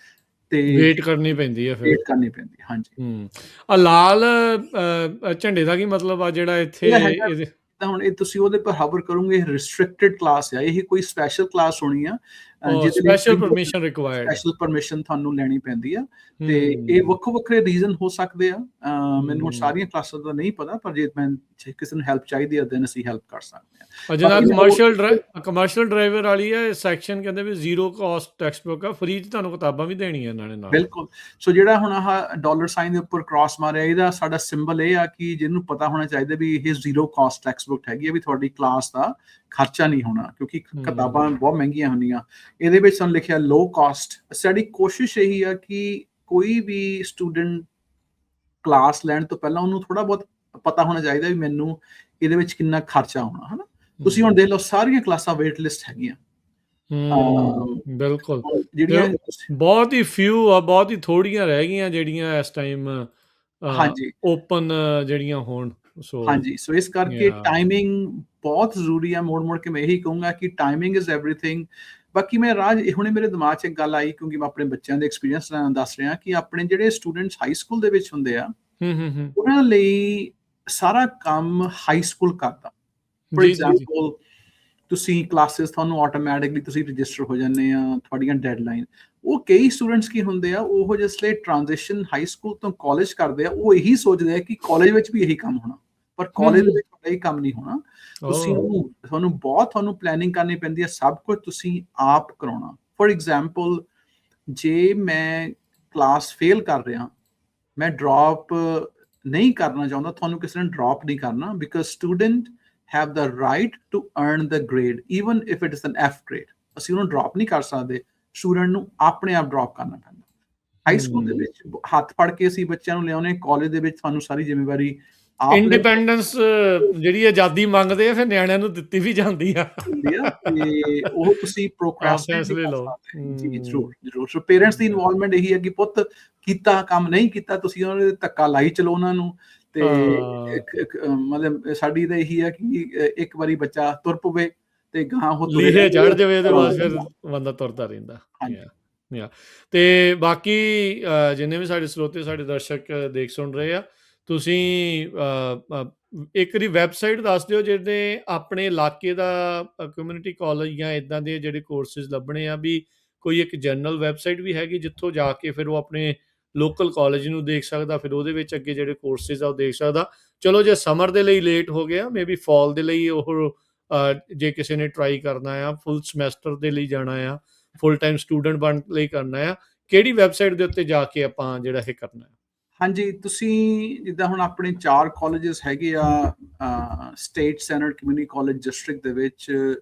ਤੇ ਵੇਟ ਕਰਨੀ ਪੈਂਦੀ ਹੈ, ਵੇਟ ਕਰਨੀ ਪੈਂਦੀ। ਹਾਂਜੀ, ਆ ਲਾਲ ਝੰਡੇ ਦਾ ਕੀ ਮਤਲਬ ਆ ਜਿਹੜਾ ਇੱਥੇ ਤਾਂ ਹੁਣ ਇਹ ਤੁਸੀਂ ਉਹਦੇ ਪਰ ਹਬਰ ਕਰੋਗੇ, ਇਹ ਰਿਸਟ੍ਰਿਕਟਡ ਕਲਾਸ ਆ, ਇਹ ਕੋਈ ਸਪੈਸ਼ਲ ਕਲਾਸ ਹੋਣੀ ਆ ਸਪੈਸ਼ਲ ਪਰਮਿਸ਼ਨ ਰਿਕਵਾਇਰਡ, ਸਪੈਸ਼ਲ ਪਰਮਿਸ਼ਨ ਤੁਹਾਨੂੰ ਲੈਣੀ ਪੈਂਦੀ ਆ। ਤੇ ਇਹ ਵੱਖੋ ਵੱਖਰੇ ਰੀਜ਼ਨ ਹੋ ਸਕਦੇ ਆ, ਮੈਨੂੰ ਹੁਣ ਸਾਰੀਆਂ ਕਲਾਸਾਂ ਦਾ ਨਹੀਂ ਪਤਾ, ਪਰ ਜੇ ਮੈਂ ਕਿਸੇ ਨੂੰ ਹੈਲਪ ਚਾਹੀਦੀ ਆ ਤਾਂ ਅਸੀਂ ਹੈਲਪ ਕਰ ਸਕਦੇ ਆ। ਜਿਹਨਾਂ ਕਮਰਸ਼ੀਅਲ ਡਰਾਈਵਰ ਵਾਲੀ ਹੈ ਸੈਕਸ਼ਨ ਕਹਿੰਦੇ ਵੀ ਜ਼ੀਰੋ ਕਾਸਟ ਟੈਕਸਟ ਬੁੱਕ ਆ, ਫ੍ਰੀ ਚ ਤੁਹਾਨੂੰ ਕਿਤਾਬਾਂ ਵੀ ਦੇਣੀਆਂ ਇਹਨਾਂ ਨੇ ਨਾਲ। ਬਿਲਕੁਲ। ਸੋ ਜਿਹੜਾ ਹੁਣ ਆਹ ਡਾਲਰ ਸਾਈਨ ਦੇ ਉੱਪਰ ਕ੍ਰਾਸ ਮਾਰਿਆ, ਇਹਦਾ ਸਾਡਾ ਸਿੰਬਲ ਇਹ ਆ ਕਿ ਜਿਹਨੂੰ ਪਤਾ ਹੋਣਾ ਚਾਹੀਦਾ ਵੀ ਇਹ ਜ਼ੀਰੋ ਕਾਸਟ ਟੈਕਸਟ ਬੁੱਕ ਹੈਗੀ ਆ, ਵੀ ਤੁਹਾਡੀ ਕਲਾਸ ਦਾ ਖਰਚਾ ਨਹੀਂ ਹੋਣਾ, ਕਿਉਂਕਿ ਕਿਤਾਬਾਂ ਬਹੁਤ ਮਹਿੰਗੀਆਂ ਹੁੰਦੀਆਂ। ਇਹਦੇ ਵਿੱਚ ਸਾਨੂੰ ਲਿਖਿਆ ਲੋ ਕਾਸਟ। ਸਾਡੀ ਕੋਸ਼ਿਸ਼ ਇਹੀ ਆ ਕਿ ਕੋਈ ਵੀ ਸਟੂਡੈਂਟ ਕਲਾਸ ਲੈਣ ਤੋਂ ਪਹਿਲਾਂ ਉਹਨੂੰ ਥੋੜਾ ਬਹੁਤ ਪਤਾ ਹੋਣਾ ਚਾਹੀਦਾ ਵੀ ਮੈਨੂੰ ਇਹਦੇ ਵਿੱਚ ਕਿੰਨਾ ਖਰਚਾ ਆਉਣਾ, ਹਨਾ। ਤੁਸੀਂ ਹੁਣ ਦੇਖ ਲਓ ਸਾਰੀਆਂ ਕਲਾਸਾਂ ਵੇਟ ਲਿਸਟ ਹੈਗੀਆਂ। ਬਿਲਕੁਲ, ਜਿਹੜੀਆਂ ਬਹੁਤ ਹੀ ਫਿਊ ਆ, ਬਹੁਤ ਹੀ ਥੋੜੀਆਂ ਰਹਿ ਗਈਆਂ ਜਿਹੜੀਆਂ ਇਸ ਟਾਈਮ ਹਾਂਜੀ ਓਪਨ ਜਿਹੜੀਆਂ ਹੋਣ। ਹਾਂਜੀ, ਸੋ ਇਸ ਕਰਕੇ ਟਾਈਮਿੰਗ ਬਹੁਤ ਜ਼ਰੂਰੀ ਆ। ਮੋੜ ਕੇ ਮੈਂ ਇਹੀ ਕਹੂੰਗਾ ਕਿ ਟਾਈਮਿੰਗ ਇਜ਼ ਐਵਰੀਥਿੰਗ। ਬਾਕੀ ਮੈਂ ਰਾਜ ਹੁਣੇ ਮੇਰੇ ਦਿਮਾਗ 'ਚ ਇੱਕ ਗੱਲ ਆਈ, ਕਿਉਂਕਿ ਮੈਂ ਆਪਣੇ ਬੱਚਿਆਂ ਦੇ ਐਕਸਪੀਰੀਅੰਸ ਨਾਲ ਦੱਸ ਰਿਹਾ ਕਿ ਆਪਣੇ ਜਿਹੜੇ ਸਟੂਡੈਂਟਸ ਹਾਈ ਸਕੂਲ ਦੇ ਵਿੱਚ ਹੁੰਦੇ ਆ, ਉਹਨਾਂ ਲਈ ਸਾਰਾ ਕੰਮ ਹਾਈ ਸਕੂਲ ਕਰਦਾ। ਫੋਰ ਐਗਜ਼ਾਮਪਲ ਤੁਸੀਂ ਕਲਾਸਿਸ ਤੁਹਾਨੂੰ ਆਟੋਮੈਟਿਕਲੀ ਤੁਸੀਂ ਰਜਿਸਟਰ ਹੋ ਜਾਂਦੇ ਆ, ਤੁਹਾਡੀਆਂ ਡੈਡਲਾਈਨ। ਉਹ ਕਈ ਸਟੂਡੈਂਟਸ ਕੀ ਹੁੰਦੇ ਆ, ਉਹ ਜਿਸਲੇ ਟ੍ਰਾਂਜੀਸ਼ਨ ਹਾਈ ਸਕੂਲ ਤੋਂ ਕਾਲਜ ਕਰਦੇ ਆ, ਉਹ ਇਹੀ ਸੋਚਦੇ ਆ ਕਿ ਕਾਲਜ ਵਿੱਚ ਵੀ ਇਹੀ ਕੰਮ ਹੋਣਾ, ਪਰ ਕਾਲਜ ਦੇ ਵਿੱਚ ਇਹ ਕੰਮ ਨਹੀਂ ਹੋਣਾ। ਤੁਸੀਂ ਤੁਹਾਨੂੰ ਪਲੈਨਿੰਗ ਕਰਨੀ ਪੈਂਦੀ ਹੈ, ਸਭ ਕੁਝ ਤੁਸੀਂ ਆਪ ਕਰਾਉਣਾ। ਫੋਰ ਐਗਜ਼ਾਮਪਲ ਜੇ ਮੈਂ ਕਲਾਸ ਫੇਲ ਕਰ ਰਿਹਾ, ਮੈਂ ਡ੍ਰੌਪ ਨਹੀਂ ਕਰਨਾ ਚਾਹੁੰਦਾ, ਤੁਹਾਨੂੰ ਕਿਸੇ ਨੇ ਡ੍ਰੌਪ ਨਹੀਂ ਕਰਨਾ, because student have the right to earn the grade even if it is an F grade। ਅਸੀਂ ਉਹਨੂੰ ਡ੍ਰੌਪ ਨਹੀਂ ਕਰ ਸਕਦੇ, ਸਟੂਡੈਂਟ ਨੂੰ ਆਪਣੇ ਆਪ ਡ੍ਰੌਪ ਕਰਨਾ ਪੈਂਦਾ। ਹਾਈ ਸਕੂਲ ਦੇ ਵਿੱਚ ਹੱਥ ਫੜ ਕੇ ਅਸੀਂ ਬੱਚਿਆਂ ਨੂੰ ਲਿਆਉਣੇ, ਕਾਲਜ ਦੇ ਵਿੱਚ ਤੁਹਾਨੂੰ ਸਾਰੀ ਜ਼ਿੰਮੇਵਾਰੀ ਆਪ। ਇੰਡੀਪੈਂਡੈਂਸ ਜਿਹੜੀ ਆਜ਼ਾਦੀ ਮੰਗਦੇ ਆ, ਫਿਰ ਨਿਆਣਿਆਂ ਨੂੰ ਦਿੱਤੀ ਵੀ ਜਾਂਦੀ ਆ, ਤੇ ਉਹ ਤੁਸੀਂ ਪ੍ਰੋਕ੍ਰਾਸਟੀਨੇਟ ਲਓ। ਜੀ ਜ਼ਰੂਰ। ਸੋ ਪੇਰੈਂਟਸ ਦੀ ਇਨਵੋਲਵਮੈਂਟ ਇਹੀ ਹੈ ਕਿ ਪੁੱਤ ਕੀਤਾ ਕੰਮ ਨਹੀਂ ਕੀਤਾ, ਤੁਸੀਂ ਉਹਨਾਂ ਦੇ ਧੱਕਾ ਲਾਈ ਚਲੋ ਉਹਨਾਂ ਨੂੰ। ਤੇ ਮਤਲਬ ਸਾਡੀ ਤਾਂ ਇਹੀ ਹੈ ਕਿ ਇੱਕ ਵਾਰੀ ਬੱਚਾ ਤੁਰ ਪਵੇ ਤੇ ਗਾਂ ਉਹ ਲੀਹੇ ਚੜ ਜਾਵੇ ਤੇ ਬਸ ਫਿਰ ਬੰਦਾ ਤੁਰਦਾ ਰਹਿੰਦਾ। ਤੇ ਬਾਕੀ ਜਿੰਨੇ ਵੀ ਸਾਡੇ ਸਰੋਤੇ, ਸਾਡੇ ਦਰਸ਼ਕ ਦੇਖ ਸੁਣ ਰਹੇ ਆ, ਤੁਸੀਂ ਇੱਕ ਵਾਰੀ ਵੈਬਸਾਈਟ ਦੱਸ ਦਿਓ ਜਿਹਦੇ ਆਪਣੇ ਇਲਾਕੇ ਦਾ ਕਮਿਊਨਿਟੀ ਕਾਲਜ ਜਾਂ ਇੱਦਾਂ ਦੇ ਜਿਹੜੇ ਕੋਰਸਿਸ ਲੱਭਣੇ ਆ, ਵੀ ਕੋਈ ਇੱਕ ਜਨਰਲ ਵੈਬਸਾਈਟ ਵੀ ਹੈਗੀ ਜਿੱਥੋਂ ਜਾ ਕੇ ਫਿਰ ਉਹ ਆਪਣੇ ਲੋਕਲ ਕਾਲਜ ਨੂੰ ਦੇਖ ਸਕਦਾ, ਫਿਰ ਉਹਦੇ ਵਿੱਚ ਅੱਗੇ ਜਿਹੜੇ ਕੋਰਸਿਸ ਆ ਉਹ ਦੇਖ ਸਕਦਾ। ਚਲੋ ਜੇ ਸਮਰ ਦੇ ਲਈ ਲੇਟ ਹੋ ਗਿਆ, ਮੇ ਬੀ ਫਾਲ ਦੇ ਲਈ ਉਹ ਜੇ ਕਿਸੇ ਨੇ ਟਰਾਈ ਕਰਨਾ ਆ, ਫੁੱਲ ਸਮੈਸਟਰ ਦੇ ਲਈ ਜਾਣਾ ਆ, ਫੁੱਲ ਟਾਈਮ ਸਟੂਡੈਂਟ ਬਣਨ ਲਈ ਕਰਨਾ ਆ, ਕਿਹੜੀ ਵੈਬਸਾਈਟ ਦੇ ਉੱਤੇ ਜਾ ਕੇ ਆਪਾਂ ਜਿਹੜਾ ਇਹ ਕਰਨਾ ਹੈ? ਹਾਂਜੀ, ਤੁਸੀਂ ਜਿੱਦਾਂ ਹੁਣ ਆਪਣੇ 4 ਕਾਲਜਸ ਹੈਗੇ ਆ ਸਟੇਟ ਸੈਨਟ ਕਮਿਊਨਿਟੀ ਕਾਲਜ ਡਿਸਟ੍ਰਿਕਟ ਦੇ ਵਿੱਚ,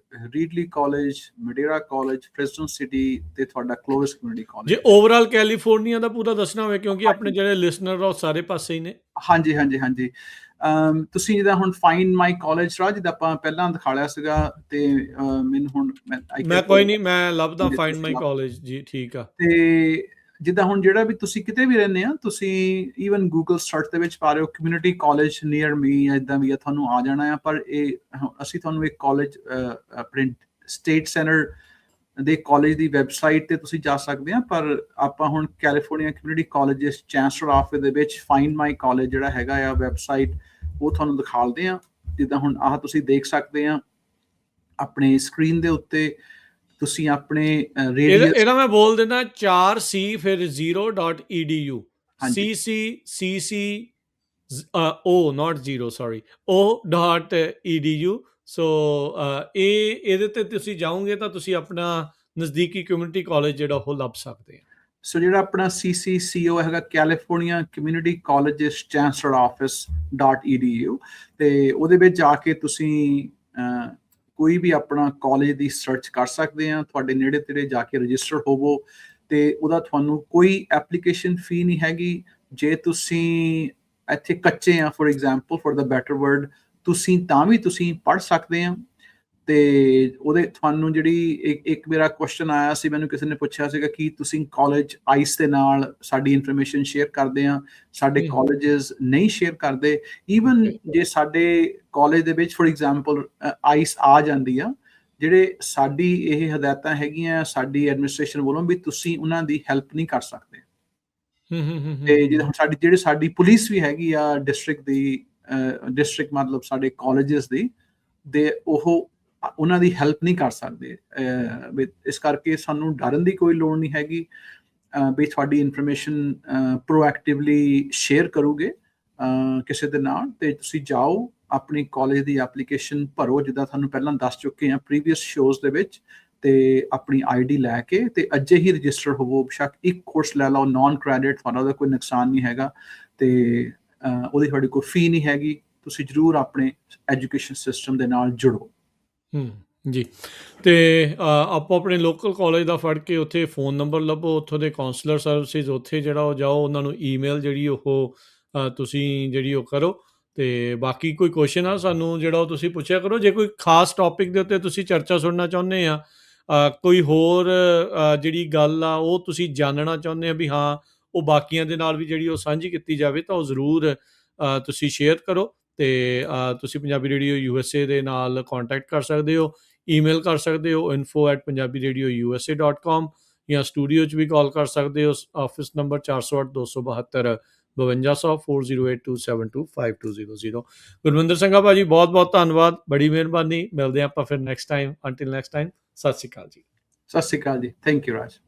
ਰੀਡਲੀ ਕਾਲਜ, ਮਡੇਰਾ ਕਾਲਜ, ਫ੍ਰੈਸਟਨ ਸਿਟੀ ਤੇ ਤੁਹਾਡਾ ਕਲੋਜ਼ੈਸਟ ਕਮਿਊਨਿਟੀ ਕਾਲਜ। ਜੇ ਓਵਰਆਲ ਕੈਲੀਫੋਰਨੀਆ ਦਾ ਪੂਰਾ ਦੱਸਣਾ ਹੋਵੇ, ਕਿਉਂਕਿ ਆਪਣੇ ਜਿਹੜੇ ਲਿਸਨਰ ਆ ਉਹ ਸਾਰੇ ਪਾਸੇ ਹੀ ਨੇ। ਹਾਂਜੀ। ਤੁਸੀਂ ਜਿੱਦਾਂ ਹੁਣ ਫਾਈਂਡ ਮਾਈ ਕਾਲਜ ਰਾਜ, ਜਿੱਦਾਂ ਆਪਾਂ ਪਹਿਲਾਂ ਦਿਖਾਲਿਆ ਸੀਗਾ, ਤੇ ਮੈਨੂੰ ਹੁਣ ਮੈਂ ਕੋਈ ਨਹੀਂ, ਮੈਂ ਲੱਭਦਾ ਫਾਈਂਡ ਮਾਈ ਕਾਲਜ ਜੀ। ਠੀਕ ਆ। ਤੇ ਜਿੱਦਾਂ ਹੁਣ ਜਿਹੜਾ ਵੀ ਤੁਸੀਂ ਕਿਤੇ ਵੀ ਰਹਿੰਦੇ ਆ, ਤੁਸੀਂ ਈਵਨ ਗੂਗਲ ਸਰਚ ਦੇ ਵਿੱਚ ਪਾ ਰਹੇ ਹੋ ਕਮਿਊਨਿਟੀ ਕਾਲਜ ਨੀਅਰ ਮੀ ਜਾਂ ਇੱਦਾਂ ਵੀ ਆ, ਤੁਹਾਨੂੰ ਆ ਜਾਣਾ ਆ। ਪਰ ਅਸੀਂ ਤੁਹਾਨੂੰ ਇੱਕ ਕਾਲਜ ਆਪਣੇ ਸਟੇਟ ਸੈਂਟਰ ਦੇ ਕਾਲਜ ਦੀ ਵੈਬਸਾਈਟ ਤੇ ਤੁਸੀਂ ਜਾ ਸਕਦੇ ਆ। ਪਰ ਆਪਾਂ ਹੁਣ California community colleges chancellor office ਦੇ ਵਿੱਚ ਫਾਈਂਡ ਮਾਈ ਕਾਲਜ ਜਿਹੜਾ ਹੈਗਾ ਆ ਵੈਬਸਾਈਟ, ਉਹ ਤੁਹਾਨੂੰ ਦਿਖਾਉਂਦੇ ਆ। ਜਿੱਦਾਂ ਹੁਣ ਆਹ ਤੁਸੀਂ ਦੇਖ ਸਕਦੇ ਆ ਆਪਣੇ ਸਕਰੀਨ ਦੇ ਉੱਤੇ, ਤੁਸੀਂ ਆਪਣੇ ਇਹਦਾ ਮੈਂ ਬੋਲ ਦਿੰਦਾ 4C ਫਿਰ 0.edu CC O not 0 sorry O.edu। ਸੋ ਇਹਦੇ ਤੇ ਤੁਸੀਂ ਜਾਓਗੇ ਤਾਂ ਤੁਸੀਂ ਆਪਣਾ ਨਜ਼ਦੀਕੀ ਕਮਿਊਨਿਟੀ ਕਾਲਜ ਜਿਹੜਾ ਉਹ ਲੱਭ ਸਕਦੇ ਆ। ਸੋ ਜਿਹੜਾ ਆਪਣਾ CCCO ਹੈਗਾ California community colleges chancellor office .edu, ਤੇ ਉਹਦੇ ਵਿੱਚ ਜਾ ਕੇ ਤੁਸੀਂ ਕੋਈ ਵੀ ਆਪਣਾ ਕਾਲਜ ਦੀ ਸਰਚ ਕਰ ਸਕਦੇ ਆ। ਤੁਹਾਡੇ ਨੇੜੇ ਤੇੜੇ ਜਾ ਕੇ ਰਜਿਸਟਰ ਹੋਵੋ, ਤੇ ਉਹਦਾ ਤੁਹਾਨੂੰ ਕੋਈ ਐਪਲੀਕੇਸ਼ਨ ਫੀ ਨਹੀਂ ਹੈਗੀ। ਜੇ ਤੁਸੀਂ ਇੱਥੇ ਕੱਚੇ ਆ, for example for the better word, ਤੁਸੀਂ ਤਾਂ ਵੀ ਤੁਸੀਂ ਪੜ੍ਹ ਸਕਦੇ ਆ। ਤੇ ਉਹਦੇ ਤੁਹਾਨੂੰ ਜਿਹੜੀ ਇੱਕ ਮੇਰਾ ਕੁਐਸਚਨ ਆਇਆ ਸੀ, ਮੈਨੂੰ ਕਿਸੇ ਨੇ ਪੁੱਛਿਆ ਸੀਗਾ ਕਿ ਤੁਸੀਂ ਕਾਲਜ ਆਈਸ ਦੇ ਨਾਲ ਸਾਡੀ ਇਨਫੋਰਮੇਸ਼ਨ ਸ਼ੇਅਰ ਕਰਦੇ ਆ, ਸਾਡੇ ਕਾਲਜਸ ਨਹੀਂ ਸ਼ੇਅਰ ਕਰਦੇ। ਈਵਨ ਜੇ ਸਾਡੇ ਕਾਲਜ ਦੇ ਵਿੱਚ ਫੋਰ ਐਗਜ਼ਾਮਪਲ ਆਈਸ ਆ ਜਾਂਦੀ ਆ, ਜਿਹੜੇ ਸਾਡੀ ਇਹ ਹਦਾਇਤਾਂ ਹੈਗੀਆਂ ਸਾਡੀ ਐਡਮਿਨਿਸਟ੍ਰੇਸ਼ਨ ਵੱਲੋਂ ਵੀ ਤੁਸੀਂ ਉਹਨਾਂ ਦੀ ਹੈਲਪ ਨਹੀਂ ਕਰ ਸਕਦੇ। ਤੇ ਜਿਹੜੀ ਸਾਡੀ ਪੁਲਿਸ ਵੀ ਹੈਗੀ ਆ ਡਿਸਟ੍ਰਿਕਟ ਮਤਲਬ ਸਾਡੇ ਕਾਲਜਸ ਦੀ, ਦੇ ਉਹ ਉਹਨਾਂ ਦੀ ਹੈਲਪ ਨਹੀਂ ਕਰ ਸਕਦੇ। ਇਸ ਕਰਕੇ ਸਾਨੂੰ ਡਰਨ ਦੀ ਕੋਈ ਲੋੜ ਨਹੀਂ ਹੈਗੀ ਵੀ ਤੁਹਾਡੀ ਇਨਫੋਰਮੇਸ਼ਨ ਪ੍ਰੋਐਕਟਿਵਲੀ ਸ਼ੇਅਰ ਕਰੋਗੇ ਕਿਸੇ ਦੇ ਨਾਲ। ਤੇ ਤੁਸੀਂ ਜਾਓ ਆਪਣੀ ਕਾਲਜ ਦੀ ਐਪਲੀਕੇਸ਼ਨ ਭਰੋ, ਜਿੱਦਾਂ ਤੁਹਾਨੂੰ ਪਹਿਲਾਂ ਦੱਸ ਚੁੱਕੇ ਆ ਪ੍ਰੀਵੀਅਸ ਸ਼ੋਜ਼ ਦੇ ਵਿੱਚ, ਤੇ ਆਪਣੀ ID ਲੈ ਕੇ ਤੇ ਅੱਜੇ ਹੀ ਰਜਿਸਟਰ ਹੋਵੋ। ਬੇਸ਼ੱਕ ਇੱਕ ਕੋਰਸ ਲੈ ਲਓ ਨਾਨ ਕ੍ਰੈਡਿਟ, ਤੁਹਾਡਾ ਉਹਦਾ ਕੋਈ ਨੁਕਸਾਨ ਨਹੀਂ ਹੈਗਾ, ਤੇ ਉਹਦੀ ਤੁਹਾਡੀ ਕੋਈ ਫੀ ਨਹੀਂ ਹੈਗੀ। ਤੁਸੀਂ ਜ਼ਰੂਰ ਆਪਣੇ ਐਜੂਕੇਸ਼ਨ ਸਿਸਟਮ ਦੇ ਨਾਲ ਜੁੜੋ। ਜੀ, ਤੇ ਆਪੋ ਆਪਣੇ ਲੋਕਲ ਕਾਲਜ ਦਾ ਫੜ ਕੇ ਉੱਥੇ ਫੋਨ ਨੰਬਰ ਲੱਭੋ, ਉੱਥੋਂ ਦੇ ਕਾਉਂਸਲਰ ਸਰਵਿਸਿਜ਼, ਉੱਥੇ ਜਿਹੜਾ ਉਹ ਜਾਓ, ਉਹਨਾਂ ਨੂੰ ਈਮੇਲ ਜਿਹੜੀ ਉਹ ਤੁਸੀਂ ਜਿਹੜੀ ਉਹ ਕਰੋ। ਤੇ ਬਾਕੀ ਕੋਈ ਕੁਐਸਚਨ ਆ ਸਾਨੂੰ ਜਿਹੜਾ ਉਹ ਤੁਸੀਂ ਪੁੱਛਿਆ ਕਰੋ। ਜੇ ਕੋਈ ਖਾਸ ਟੌਪਿਕ ਦੇ ਉੱਤੇ ਤੁਸੀਂ ਚਰਚਾ ਸੁਣਨਾ ਚਾਹੁੰਦੇ ਆ, ਕੋਈ ਹੋਰ ਜਿਹੜੀ ਗੱਲ ਆ ਉਹ ਤੁਸੀਂ ਜਾਣਨਾ ਚਾਹੁੰਦੇ ਆ ਵੀ ਹਾਂ ਉਹ ਬਾਕੀਆਂ ਦੇ ਨਾਲ ਵੀ ਜਿਹੜੀ ਉਹ ਸਾਂਝੀ ਕੀਤੀ ਜਾਵੇ, ਤਾਂ ਉਹ ਜ਼ਰੂਰ ਤੁਸੀਂ ਸ਼ੇਅਰ ਕਰੋ। ਤੇ ਤੁਸੀਂ ਪੰਜਾਬੀ ਰੇਡੀਓ USA ਦੇ ਨਾਲ ਕੰਟੈਕਟ ਕਰ ਸਕਦੇ ਹੋ, ਈਮੇਲ ਕਰ ਸਕਦੇ ਹੋ info@punjabiradiousa.com, ਜਾਂ ਸਟੂਡੀਓ 'ਚ ਵੀ ਕਾਲ ਕਰ ਸਕਦੇ ਹੋ। Office number 408 272 5200 4082725200। ਗੁਰਵਿੰਦਰ ਸਿੰਘਾ ਭਾਜੀ, ਬਹੁਤ ਬਹੁਤ ਧੰਨਵਾਦ, ਬੜੀ ਮਿਹਰਬਾਨੀ। ਮਿਲਦੇ ਆਪਾਂ ਫਿਰ next time. Until next time, ਸਤਿ ਸ਼੍ਰੀ ਅਕਾਲ ਜੀ। ਸਤਿ ਸ਼੍ਰੀ ਅਕਾਲ ਜੀ। Thank you Raj.